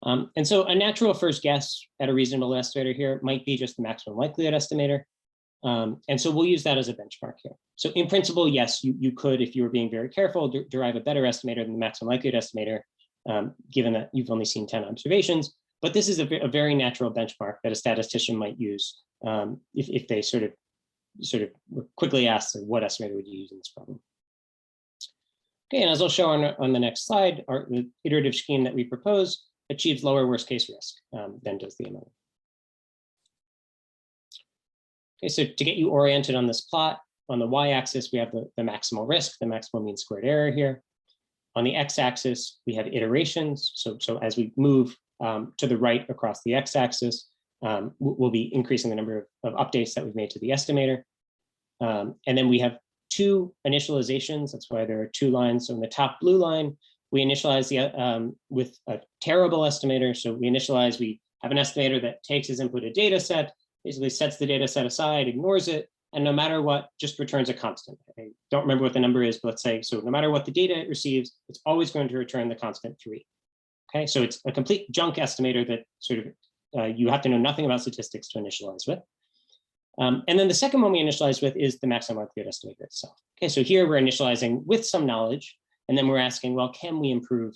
And so a natural first guess at a reasonable estimator here might be just the maximum likelihood estimator. And so we'll use that as a benchmark here. So in principle, yes, you could, if you were being very careful, derive a better estimator than the maximum likelihood estimator, given that you've only seen 10 observations. But this is a very natural benchmark that a statistician might use if they sort of quickly ask what estimator would you use in this problem. Okay, and as I'll show on the next slide, the iterative scheme that we propose achieves lower worst case risk than does the MLE. Okay, so to get you oriented on this plot, on the y-axis, we have the maximal risk, the maximal mean squared error here. On the x-axis, we have iterations. So as we move to the right across the x-axis, we'll be increasing the number of updates that we've made to the estimator. And then we have two initializations. That's why there are two lines. So in the top blue line, we initialize with a terrible estimator. So we have an estimator that takes as input a data set, basically sets the data set aside, ignores it, and no matter what, just returns a constant. I don't remember what the number is, but let's say, so no matter what the data it receives, it's always going to return the constant 3. Okay, so it's a complete junk estimator that sort of, you have to know nothing about statistics to initialize with. And then the second one we initialize with is the maximum likelihood estimator itself. Okay, so here we're initializing with some knowledge, and then we're asking, well, can we improve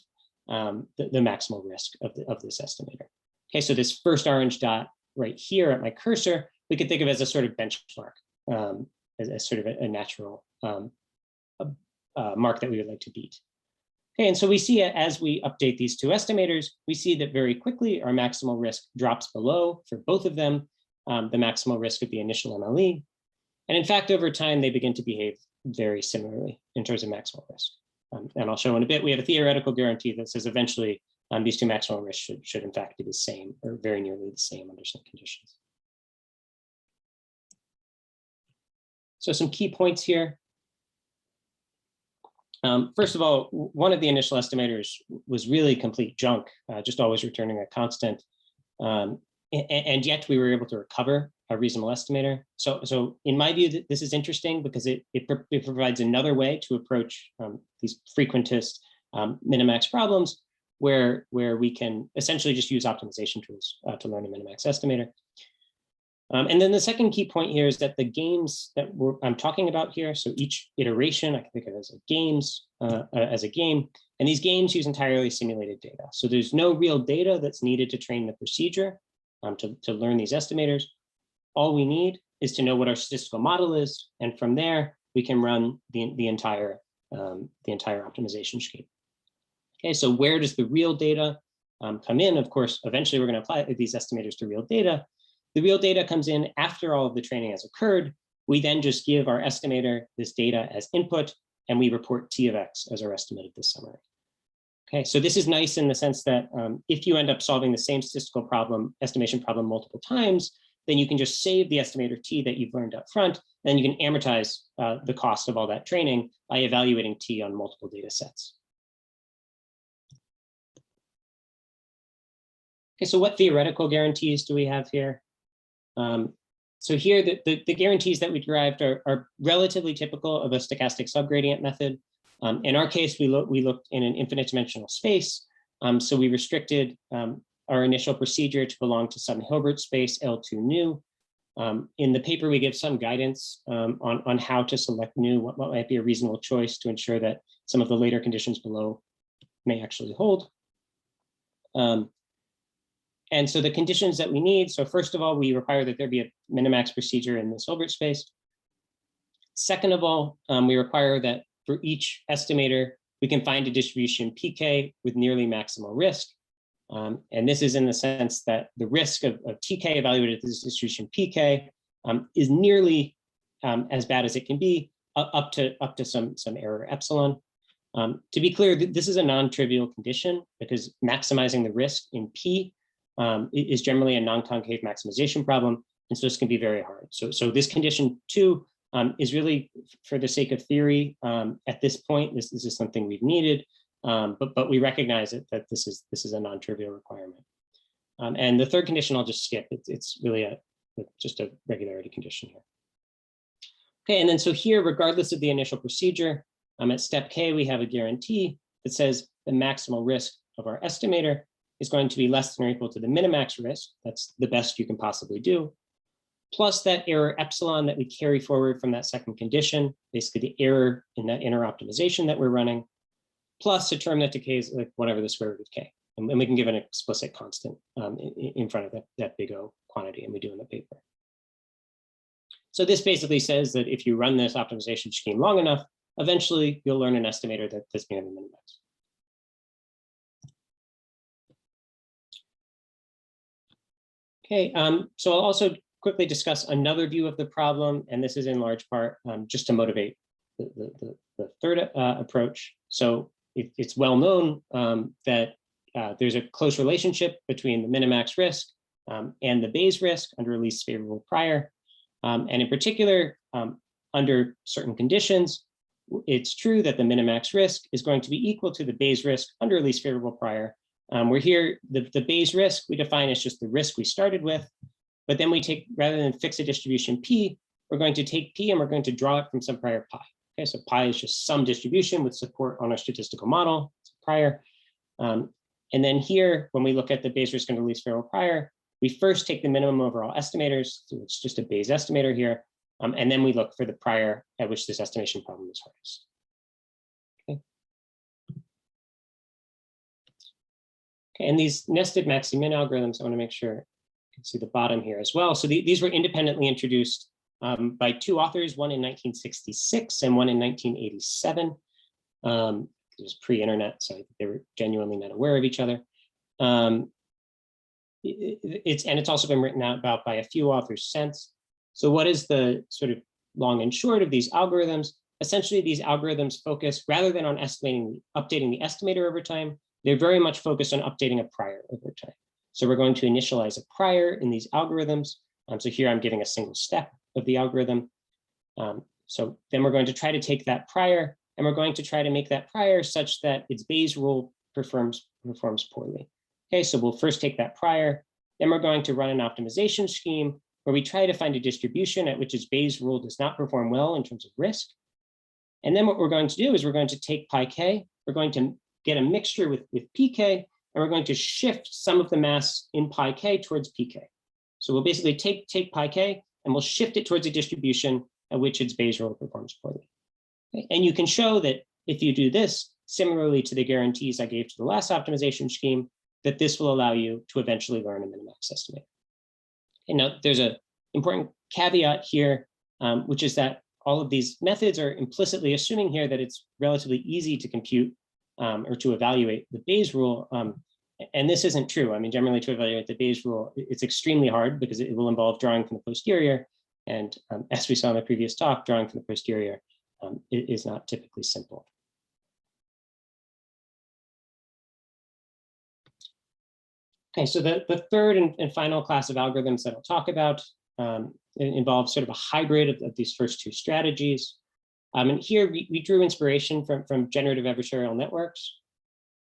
the maximal risk of this estimator? Okay, so this first orange dot right here at my cursor, we could think of as a sort of benchmark, as sort of a natural mark that we would like to beat. Okay, and so we see as we update these two estimators, we see that very quickly our maximal risk drops below for both of them, the maximal risk of the initial MLE. And in fact, over time, they begin to behave very similarly in terms of maximal risk. And I'll show in a bit, we have a theoretical guarantee that says eventually these two maximal risks should in fact be the same or very nearly the same under some conditions. So some key points here. First of all, one of the initial estimators was really complete junk, just always returning a constant. And yet we were able to recover a reasonable estimator. So in my view, this is interesting because it provides another way to approach these frequentist minimax problems where we can essentially just use optimization tools to learn a minimax estimator. And then the second key point here is that the games that I'm talking about here, so each iteration, I can think of it as a game, and these games use entirely simulated data. So there's no real data that's needed to train the procedure to learn these estimators. All we need is to know what our statistical model is, and from there we can run the entire optimization scheme. Okay, so where does the real data come in? Of course, eventually we're going to apply these estimators to real data. The real data comes in after all of the training has occurred. We then just give our estimator this data as input, and we report T of X as our estimate of this summary. Okay, so this is nice in the sense that if you end up solving the same statistical problem, estimation problem multiple times, then you can just save the estimator T that you've learned up front, and you can amortize the cost of all that training by evaluating T on multiple data sets. Okay, so what theoretical guarantees do we have here? So here, the guarantees that we derived are relatively typical of a stochastic subgradient method. In our case, we looked in an infinite dimensional space. So we restricted our initial procedure to belong to some Hilbert space L2 nu. In the paper, we give some guidance on how to select nu, what might be a reasonable choice to ensure that some of the later conditions below may actually hold. And so the conditions that we need, so first of all, we require that there be a minimax procedure in this Hilbert space. Second of all, we require that for each estimator, we can find a distribution pk with nearly maximal risk. And this is in the sense that the risk of tk evaluated at this distribution pk is nearly as bad as it can be, up to some error epsilon. To be clear, this is a non-trivial condition because maximizing the risk in P is generally a non-concave maximization problem, and so this can be very hard. So this condition 2 is really, for the sake of theory, at this point, this is something we've needed, but we recognize that this is a non-trivial requirement. And the third condition I'll just skip. It's really just a regularity condition here. Okay, and then so here, regardless of the initial procedure, at step K, we have a guarantee that says the maximal risk of our estimator is going to be less than or equal to the minimax risk. That's the best you can possibly do, plus that error epsilon that we carry forward from that second condition, basically the error in that inner optimization that we're running, plus a term that decays like whatever the square root of K. And we can give an explicit constant in front of that big O quantity, and we do in the paper. So this basically says that if you run this optimization scheme long enough, eventually you'll learn an estimator that's going to be minimax. Okay, so I'll also quickly discuss another view of the problem, and this is in large part just to motivate the third approach. So it's well known that there's a close relationship between the minimax risk and the Bayes risk under a least favorable prior. And in particular, under certain conditions, it's true that the minimax risk is going to be equal to the Bayes risk under a least favorable prior. We're here, the Bayes risk we define as just the risk we started with, but then we take, rather than fix a distribution P, we're going to take P and we're going to draw it from some prior pi. Okay, so pi is just some distribution with support on our statistical model, it's prior. And then here, when we look at the Bayes risk under least favorable prior, we first take the minimum overall estimators, so it's just a Bayes estimator here, and then we look for the prior at which this estimation problem is hardest. Okay. Okay, and these nested maxi-min algorithms, I want to make sure you can see the bottom here as well. So these were independently introduced by two authors, one in 1966 and one in 1987. It was pre-internet, so they were genuinely not aware of each other. It's also been written out about by a few authors since. So what is the sort of long and short of these algorithms? Essentially, these algorithms focus, rather than on updating the estimator over time, they're very much focused on updating a prior over time. So we're going to initialize a prior in these algorithms. So here I'm giving a single step of the algorithm. So then we're going to try to take that prior, and we're going to try to make that prior such that its Bayes rule performs poorly. Okay, so we'll first take that prior, then we're going to run an optimization scheme where we try to find a distribution at which its Bayes rule does not perform well in terms of risk. And then what we're going to do is we're going to take pi k, we're going to get a mixture with pk, and we're going to shift some of the mass in pi k towards pk. So we'll basically take pi k and we'll shift it towards a distribution at which its Bayes rule performs poorly. Okay? And you can show that if you do this, similarly to the guarantees I gave to the last optimization scheme, that this will allow you to eventually learn a minimax estimate. And now there's an important caveat here, which is that all of these methods are implicitly assuming here that it's relatively easy to compute or to evaluate the Bayes rule. And this isn't true. I mean, generally to evaluate the Bayes rule, it's extremely hard because it will involve drawing from the posterior. And as we saw in the previous talk, drawing from the posterior is not typically simple. Okay, so the third and final class of algorithms that I'll talk about involves sort of a hybrid of these first two strategies. And here we drew inspiration from generative adversarial networks.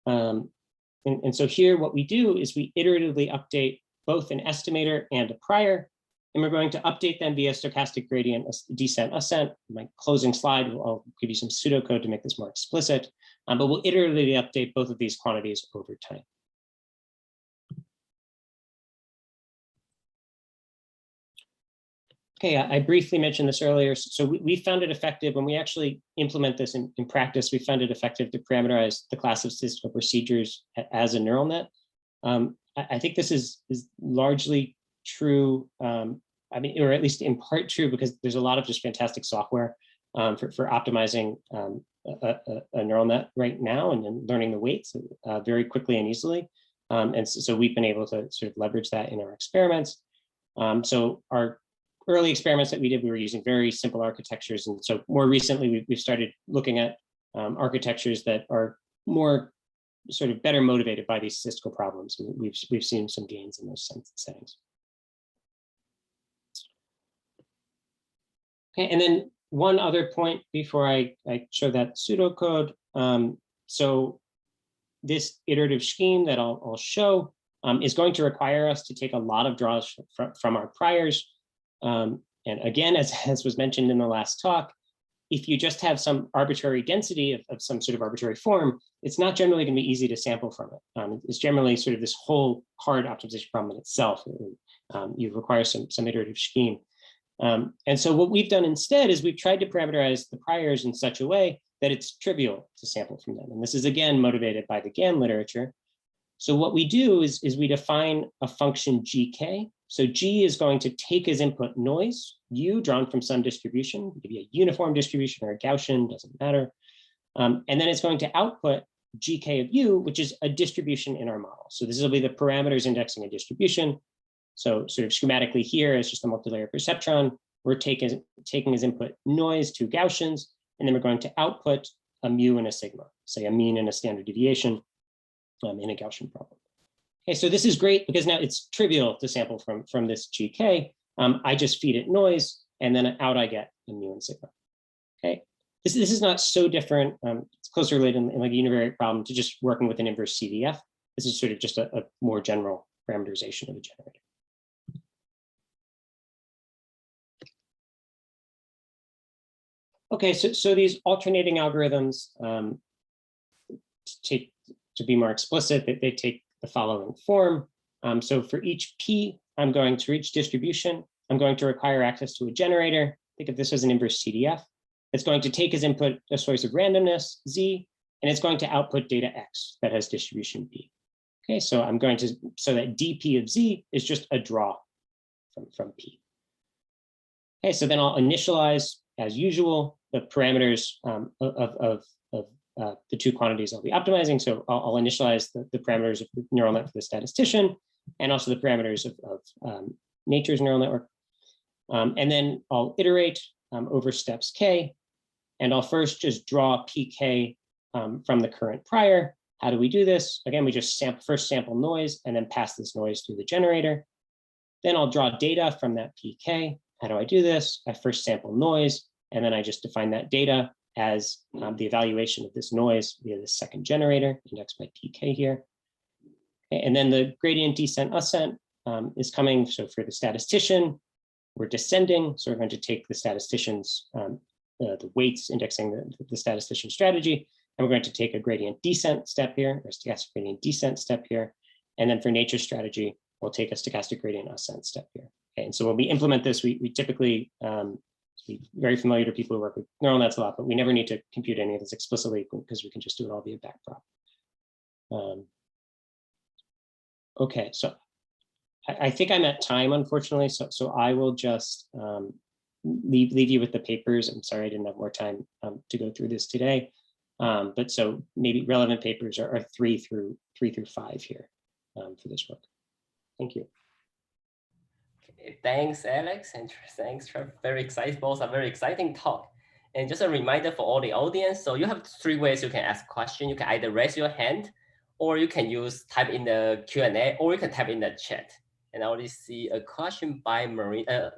And so here what we do is we iteratively update both an estimator and a prior, and we're going to update them via stochastic gradient descent ascent. My closing slide, I'll give you some pseudocode to make this more explicit, but we'll iteratively update both of these quantities over time. Okay, I briefly mentioned this earlier. So we found it effective when we actually implement this in practice. We found it effective to parameterize the class of statistical procedures as a neural net. I think this is largely true. I mean, or at least in part true, because there's a lot of just fantastic software for optimizing a neural net right now and then learning the weights very quickly and easily. And so we've been able to sort of leverage that in our experiments. So our early experiments that we did, we were using very simple architectures. And so more recently, we've started looking at architectures that are more sort of better motivated by these statistical problems. And we've seen some gains in those settings. Okay, and then one other point before I show that pseudocode. So this iterative scheme that I'll show is going to require us to take a lot of draws from our priors. And again, as was mentioned in the last talk, if you just have some arbitrary density of some sort of arbitrary form, it's not generally going to be easy to sample from it. It's generally sort of this whole hard optimization problem in itself. You require some iterative scheme. And so what we've done instead is we've tried to parameterize the priors in such a way that it's trivial to sample from them. And this is again motivated by the GAN literature. So what we do is we define a function gk. So G is going to take as input noise, U drawn from some distribution, it could be a uniform distribution or a Gaussian, doesn't matter. And then it's going to output GK of U, which is a distribution in our model. So this will be the parameters indexing a distribution. So sort of schematically here, it's just a multilayer perceptron. We're taking as input noise, two Gaussians, and then we're going to output a mu and a sigma, say a mean and a standard deviation in a Gaussian problem. Okay, so this is great because now it's trivial to sample from this GK. I just feed it noise, and then out I get a mu and sigma. Okay, this is not so different. It's closer related in like a univariate problem to just working with an inverse CDF. This is sort of just a more general parameterization of a generator. Okay, so these alternating algorithms, to be more explicit, they take the following form. So for each P, for each distribution, I'm going to require access to a generator. Think of this as an inverse CDF. It's going to take as input a source of randomness, Z, and it's going to output data X that has distribution B. Okay, so so that dP of Z is just a draw from P. Okay, so then I'll initialize, as usual, the parameters of the two quantities I'll be optimizing. So I'll initialize the parameters of the neural net for the statistician and also the parameters of nature's neural network. And then I'll iterate over steps K, and I'll first just draw PK from the current prior. How do we do this? Again, we just first sample noise and then pass this noise through the generator. Then I'll draw data from that PK. How do I do this? I first sample noise, and then I just define that data as the evaluation of this noise via the second generator, indexed by PK here. Okay, and then the gradient descent ascent is coming. So for the statistician, we're descending. So we're going to take the statistician's, the weights indexing the statistician strategy, and we're going to take a gradient descent step here, or a stochastic gradient descent step here. And then for nature strategy, we'll take a stochastic gradient ascent step here. Okay, and so when we implement this, we typically, be very familiar to people who work with neural nets a lot, but we never need to compute any of this explicitly because we can just do it all via backprop. Okay, so I think I'm at time, unfortunately, so I will just leave you with the papers. I'm sorry I didn't have more time to go through this today, but so maybe relevant papers are 3 through 5 here for this work. Thank you. Thanks, Alex, and thanks, Trevor. Very exciting. Both are very exciting talk. And just a reminder for all the audience. So you have 3 ways you can ask question. You can either raise your hand, or you can type in the Q&A, or you can type in the chat. And I already see a question by Marina.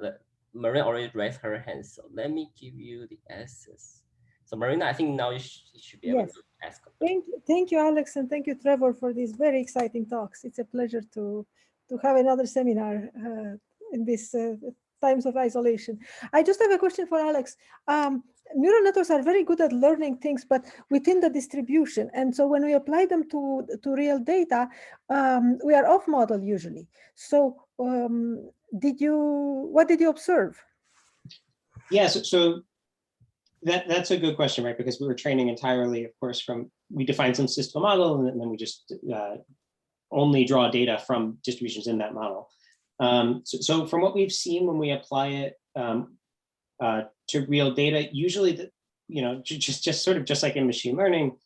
Marina already raised her hand. So let me give you the access. So Marina, I think now you should be able to ask. Thank you, Alex, and thank you, Trevor, for these very exciting talks. It's a pleasure to have another seminar in these times of isolation. I just have a question for Alex. Neural networks are very good at learning things, but within the distribution. And so when we apply them to real data, we are off model usually. So what did you observe? Yes, so that's a good question, right? Because we were training entirely, of course, we defined some statistical model, and then we just only draw data from distributions in that model. So from what we've seen when we apply it to real data, usually just like in machine learning,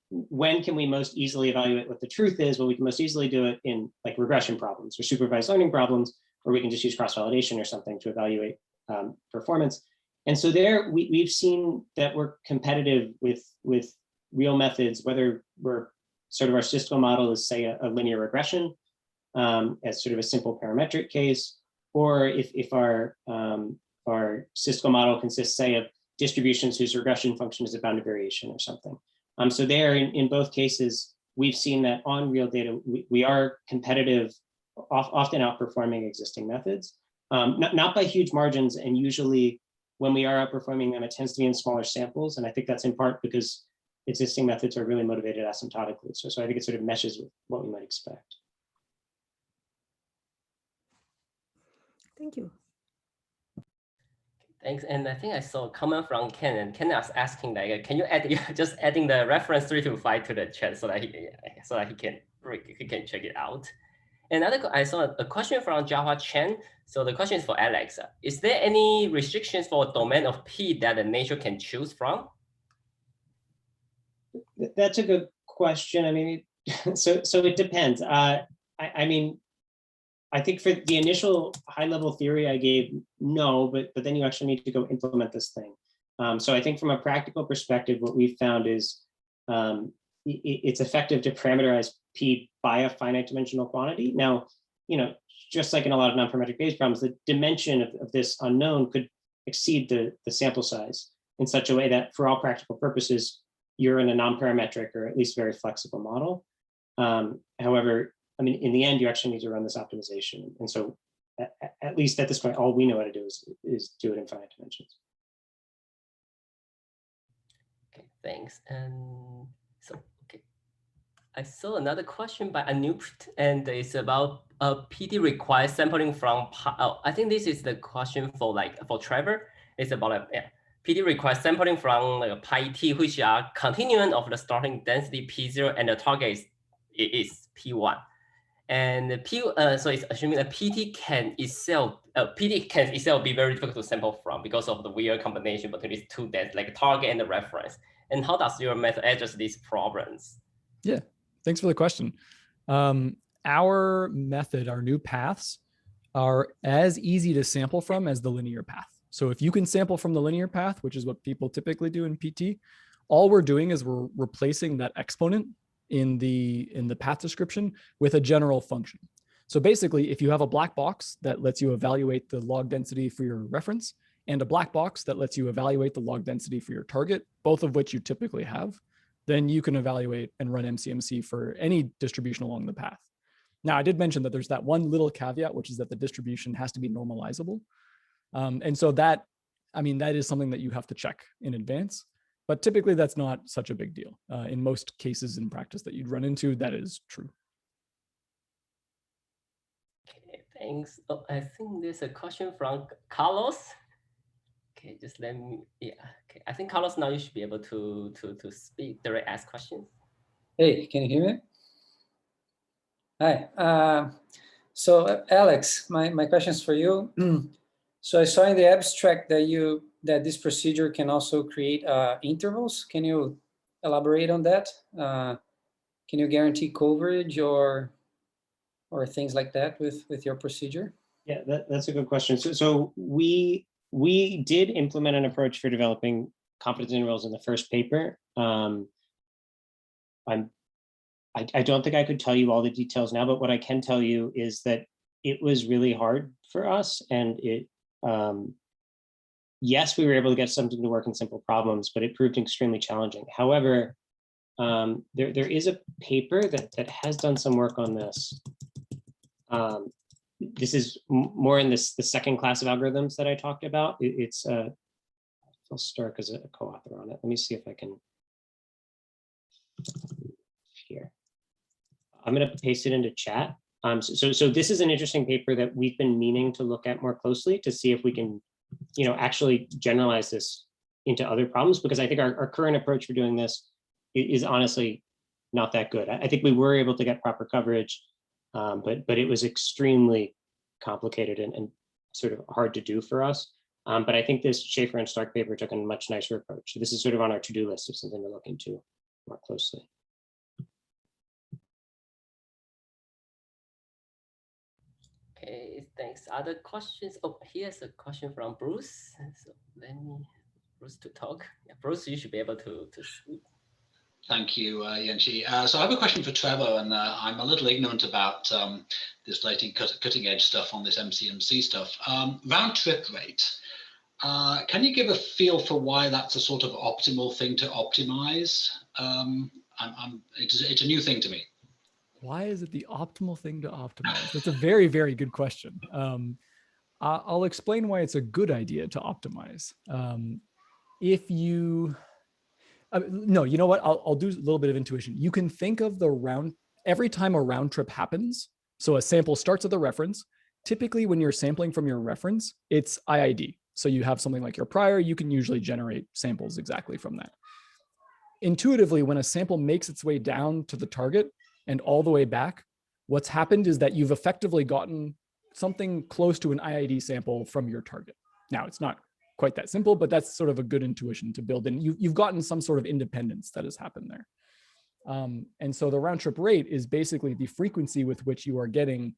when can we most easily evaluate what the truth is? Well, we can most easily do it in like regression problems or supervised learning problems, or we can just use cross-validation or something to evaluate performance. And so there we've seen that we're competitive with real methods, whether we're sort of our statistical model is say a linear regression as sort of a simple parametric case, or if our statistical model consists, say, of distributions whose regression function is a bounded variation or something. So there, in both cases, we've seen that on real data, we are competitive, often outperforming existing methods, not by huge margins, and usually when we are outperforming them, it tends to be in smaller samples, and I think that's in part because existing methods are really motivated asymptotically. So I think it sort of meshes with what we might expect. Thank you. Thanks. And I think I saw a comment from Ken, and Ken was asking like, can you add just adding the reference 325 to the chat so that he can check it out. Another, I saw a question from Java Chen. So the question is for Alex. Is there any restrictions for a domain of P that the nature can choose from? That's a good question. I mean, so it depends. I mean, I think for the initial high-level theory I gave, no, but then you actually need to go implement this thing. So I think from a practical perspective, what we've found is it's effective to parameterize P by a finite dimensional quantity. Now, just like in a lot of non-parametric Bayes problems, the dimension of this unknown could exceed the sample size in such a way that for all practical purposes, you're in a non-parametric or at least very flexible model. However, I mean, in the end, you actually need to run this optimization. And so at least at this point, all we know how to do is do it in finite dimensions. Okay, thanks. And so, okay. I saw another question by Anoop, and it's about PD requires sampling from, I think this is the question for Trevor. It's about PD requires sampling from like a pi t, which are continuum of the starting density P0, and the target is P1. And so it's assuming that PD can itself be very difficult to sample from because of the weird combination between these two densities, like target and the reference. And how does your method address these problems? Yeah, thanks for the question. Our method, our new paths, are as easy to sample from as the linear path. So if you can sample from the linear path, which is what people typically do in PT, all we're doing is we're replacing that exponent in the path description with a general function. So basically, if you have a black box that lets you evaluate the log density for your reference and a black box that lets you evaluate the log density for your target, both of which you typically have, then you can evaluate and run MCMC for any distribution along the path. Now, I did mention that there's that one little caveat, which is that the distribution has to be normalizable. And so that is something that you have to check in advance. But typically, that's not such a big deal. In most cases in practice that you'd run into, that is true. Okay, thanks. Oh, I think there's a question from Carlos. Okay, just let me, okay. I think Carlos, now you should be able to speak, direct ask questions. Hey, can you hear me? Hi. So Alex, my question is for you. So I saw in the abstract that this procedure can also create intervals. Can you elaborate on that? Can you guarantee coverage or things like that with your procedure? Yeah, that's a good question. So we did implement an approach for developing confidence intervals in the first paper. I don't think I could tell you all the details now, but what I can tell you is that it was really hard for us, and yes, we were able to get something to work in simple problems, but it proved extremely challenging. However, there is a paper that has done some work on this. This is more in the second class of algorithms that I talked about. It's Phil Stark as a co-author on it. Let me see if I can here. I'm going to paste it into chat. So this is an interesting paper that we've been meaning to look at more closely to see if we can, actually generalize this into other problems, because I think our current approach for doing this is honestly not that good. I think we were able to get proper coverage, but it was extremely complicated and sort of hard to do for us. But I think this Schaefer and Stark paper took a much nicer approach. So this is sort of on our to-do list of something to look into more closely. Okay, thanks. Other questions? Oh, here's a question from Bruce. So let me, Bruce to talk. Yeah, Bruce, you should be able to speak. Thank you, Yenchi. So I have a question for Trevor, and I'm a little ignorant about this cutting edge stuff on this MCMC stuff. Round trip rate. Can you give a feel for why that's a sort of optimal thing to optimize? It's a new thing to me. Why is it the optimal thing to optimize? That's a very, very good question. I'll explain why it's a good idea to optimize. If you, no, you know what? I'll do a little bit of intuition. You can think of every time a round trip happens, so a sample starts at the reference, typically when you're sampling from your reference, it's IID. So you have something like your prior, you can usually generate samples exactly from that. Intuitively, when a sample makes its way down to the target and all the way back, what's happened is that you've effectively gotten something close to an IID sample from your target. Now, it's not quite that simple, but that's sort of a good intuition to build in. You've gotten some sort of independence that has happened there. And so the round trip rate is basically the frequency with which you are getting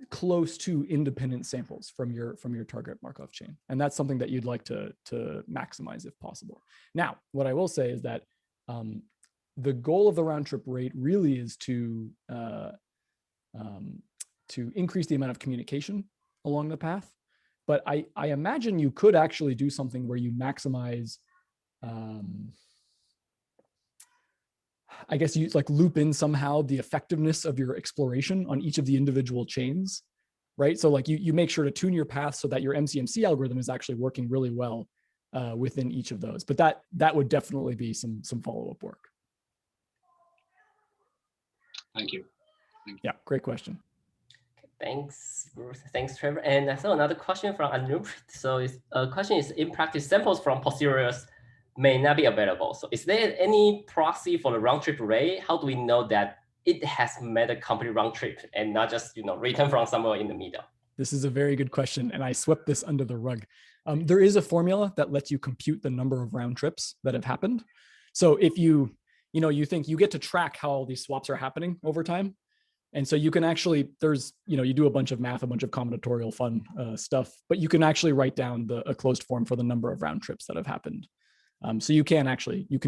close to independent samples from your target Markov chain. And that's something that you'd like to maximize if possible. Now, what I will say is that the goal of the round trip rate really is to increase the amount of communication along the path. But I imagine you could actually do something where you maximize, I guess you like loop in somehow the effectiveness of your exploration on each of the individual chains, right? So like you make sure to tune your path so that your MCMC algorithm is actually working really well within each of those. But that would definitely be some follow-up work. Thank you. Yeah, great question. Thanks, Bruce. Thanks, Trevor. And I saw another question from Anup. So a question is, in practice, samples from posteriors may not be available. So is there any proxy for the round trip rate? How do we know that it has made a complete round trip and not just return from somewhere in the middle? This is a very good question, and I swept this under the rug. There is a formula that lets you compute the number of round trips that have happened. So if you think you get to track how all these swaps are happening over time. And so you can actually, you do a bunch of math, a bunch of combinatorial fun stuff, but you can actually write down a closed form for the number of round trips that have happened. So you can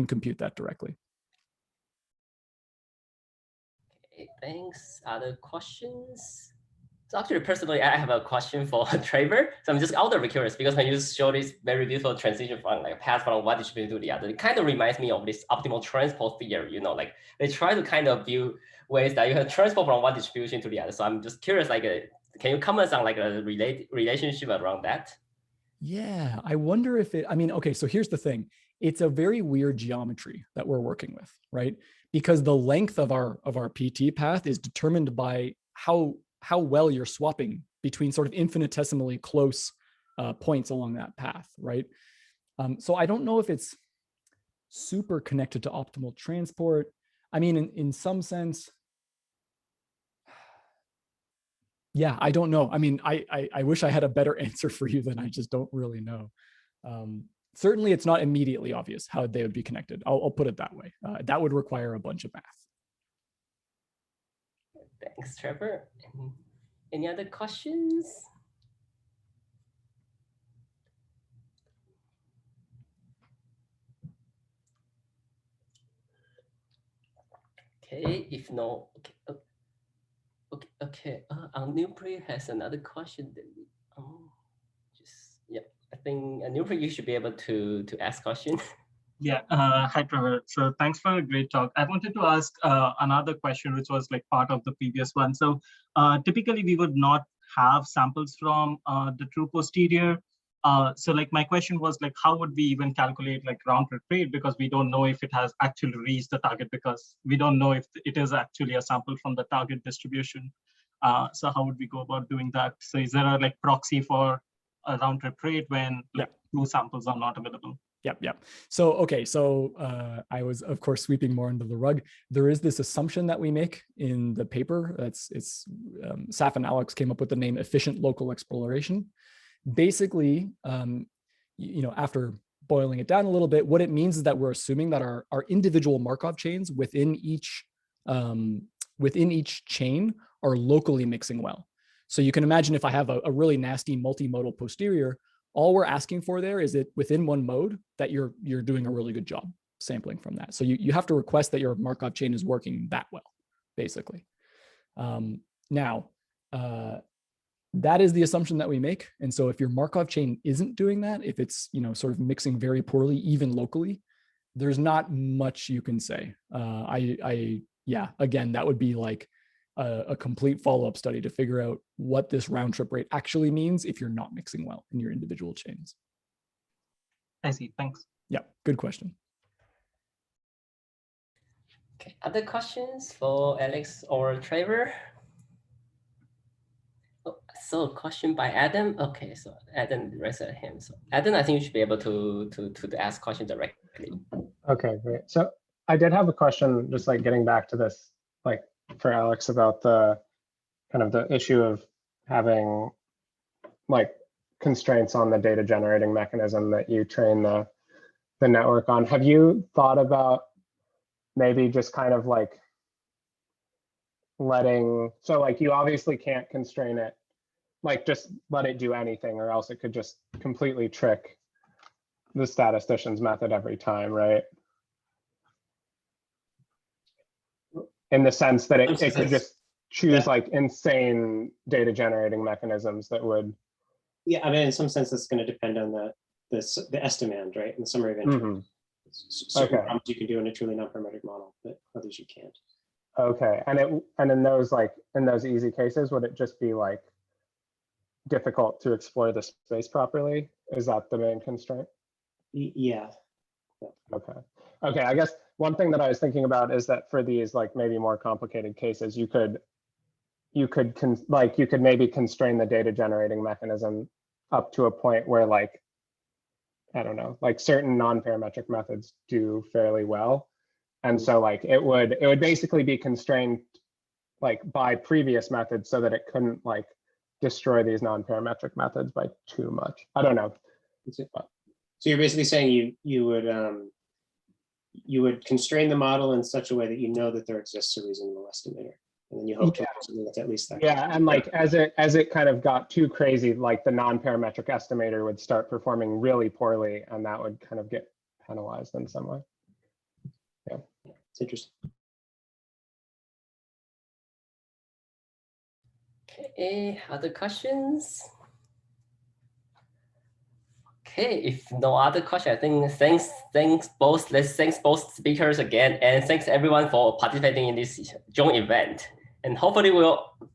compute that directly. Okay, thanks. Other questions? So actually, personally, I have a question for Trevor. So I'm just out of curious because when you show this very beautiful transition from like path from one distribution to the other, it kind of reminds me of this optimal transport theory. Like they try to kind of view ways that you can transport from one distribution to the other. So I'm just curious, like, can you comment on like a relationship around that? Yeah, I wonder if okay, so here's the thing. It's a very weird geometry that we're working with, right? Because the length of our PT path is determined by how well you're swapping between sort of infinitesimally close points along that path, right? So I don't know if it's super connected to optimal transport. I mean, in some sense, yeah, I don't know. I mean, I wish I had a better answer for you than I just don't really know. Certainly, it's not immediately obvious how they would be connected. I'll put it that way. That would require a bunch of math. Thanks, Trevor. Any other questions? Okay, if no, okay. Nupri has another question. I think Nupri, you should be able to ask questions. Yeah, hi Trevor. So thanks for a great talk. I wanted to ask another question, which was like part of the previous one. So typically we would not have samples from the true posterior. So like my question was like, how would we even calculate like round trip rate? Because we don't know if it has actually reached the target, because we don't know if it is actually a sample from the target distribution. So how would we go about doing that? So is there a like proxy for a round trip rate when like two samples are not available? Yep. So, okay. So I was, of course, sweeping more under the rug. There is this assumption that we make in the paper. Saf and Alex came up with the name efficient local exploration, basically, after boiling it down a little bit, what it means is that we're assuming that our individual Markov chains within each chain are locally mixing well. So you can imagine if I have a really nasty multimodal posterior, all we're asking for there is that within one mode that you're doing a really good job sampling from that. So you have to request that your Markov chain is working that well, basically. That is the assumption that we make. And so if your Markov chain isn't doing that, if it's sort of mixing very poorly, even locally, there's not much you can say. Again, that would be like a complete follow-up study to figure out what this round trip rate actually means if you're not mixing well in your individual chains. I see. Thanks. Yeah, good question. Okay, other questions for Alex or Trevor? So a question by Adam. Okay, so Adam raised a hand. So Adam, I think you should be able to ask questions directly. Okay, great. So I did have a question, just like getting back to this, like for Alex about the kind of the issue of having like constraints on the data generating mechanism that you train the network on. Have you thought about maybe just kind of like so like you obviously can't constrain it, like just let it do anything, or else it could just completely trick the statistician's method every time, right? In the sense that it could just choose like insane data generating mechanisms that would. Yeah, I mean, in some sense, it's going to depend on the estimand, right? And the summary of interest. Certain problems you can do in a truly non-parametric model, but others you can't. Okay, and in those easy cases, would it just be like difficult to explore the space properly? Is that the main constraint? Yeah. Okay. I guess one thing that I was thinking about is that for these like maybe more complicated cases, you could maybe constrain the data generating mechanism up to a point where, like, I don't know, like certain non-parametric methods do fairly well. And so like it would basically be constrained like by previous methods so that it couldn't like destroy these non-parametric methods by too much. I don't know. So you're basically saying you would constrain the model in such a way that you know that there exists a reasonable estimator, and then you hope to have something that's at least that. Yeah, and like as it kind of got too crazy, like the non-parametric estimator would start performing really poorly, and that would kind of get penalized in some way. Yeah, it's interesting. Okay, other questions? Okay, if no other question, I think thanks both speakers again, and thanks everyone for participating in this joint event. And hopefully we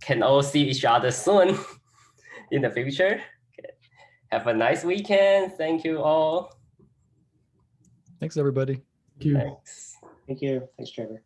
can all see each other soon in the future. Okay. Have a nice weekend. Thank you all. Thanks, everybody. Thank you. Thanks. Thank you. Thanks, Trevor.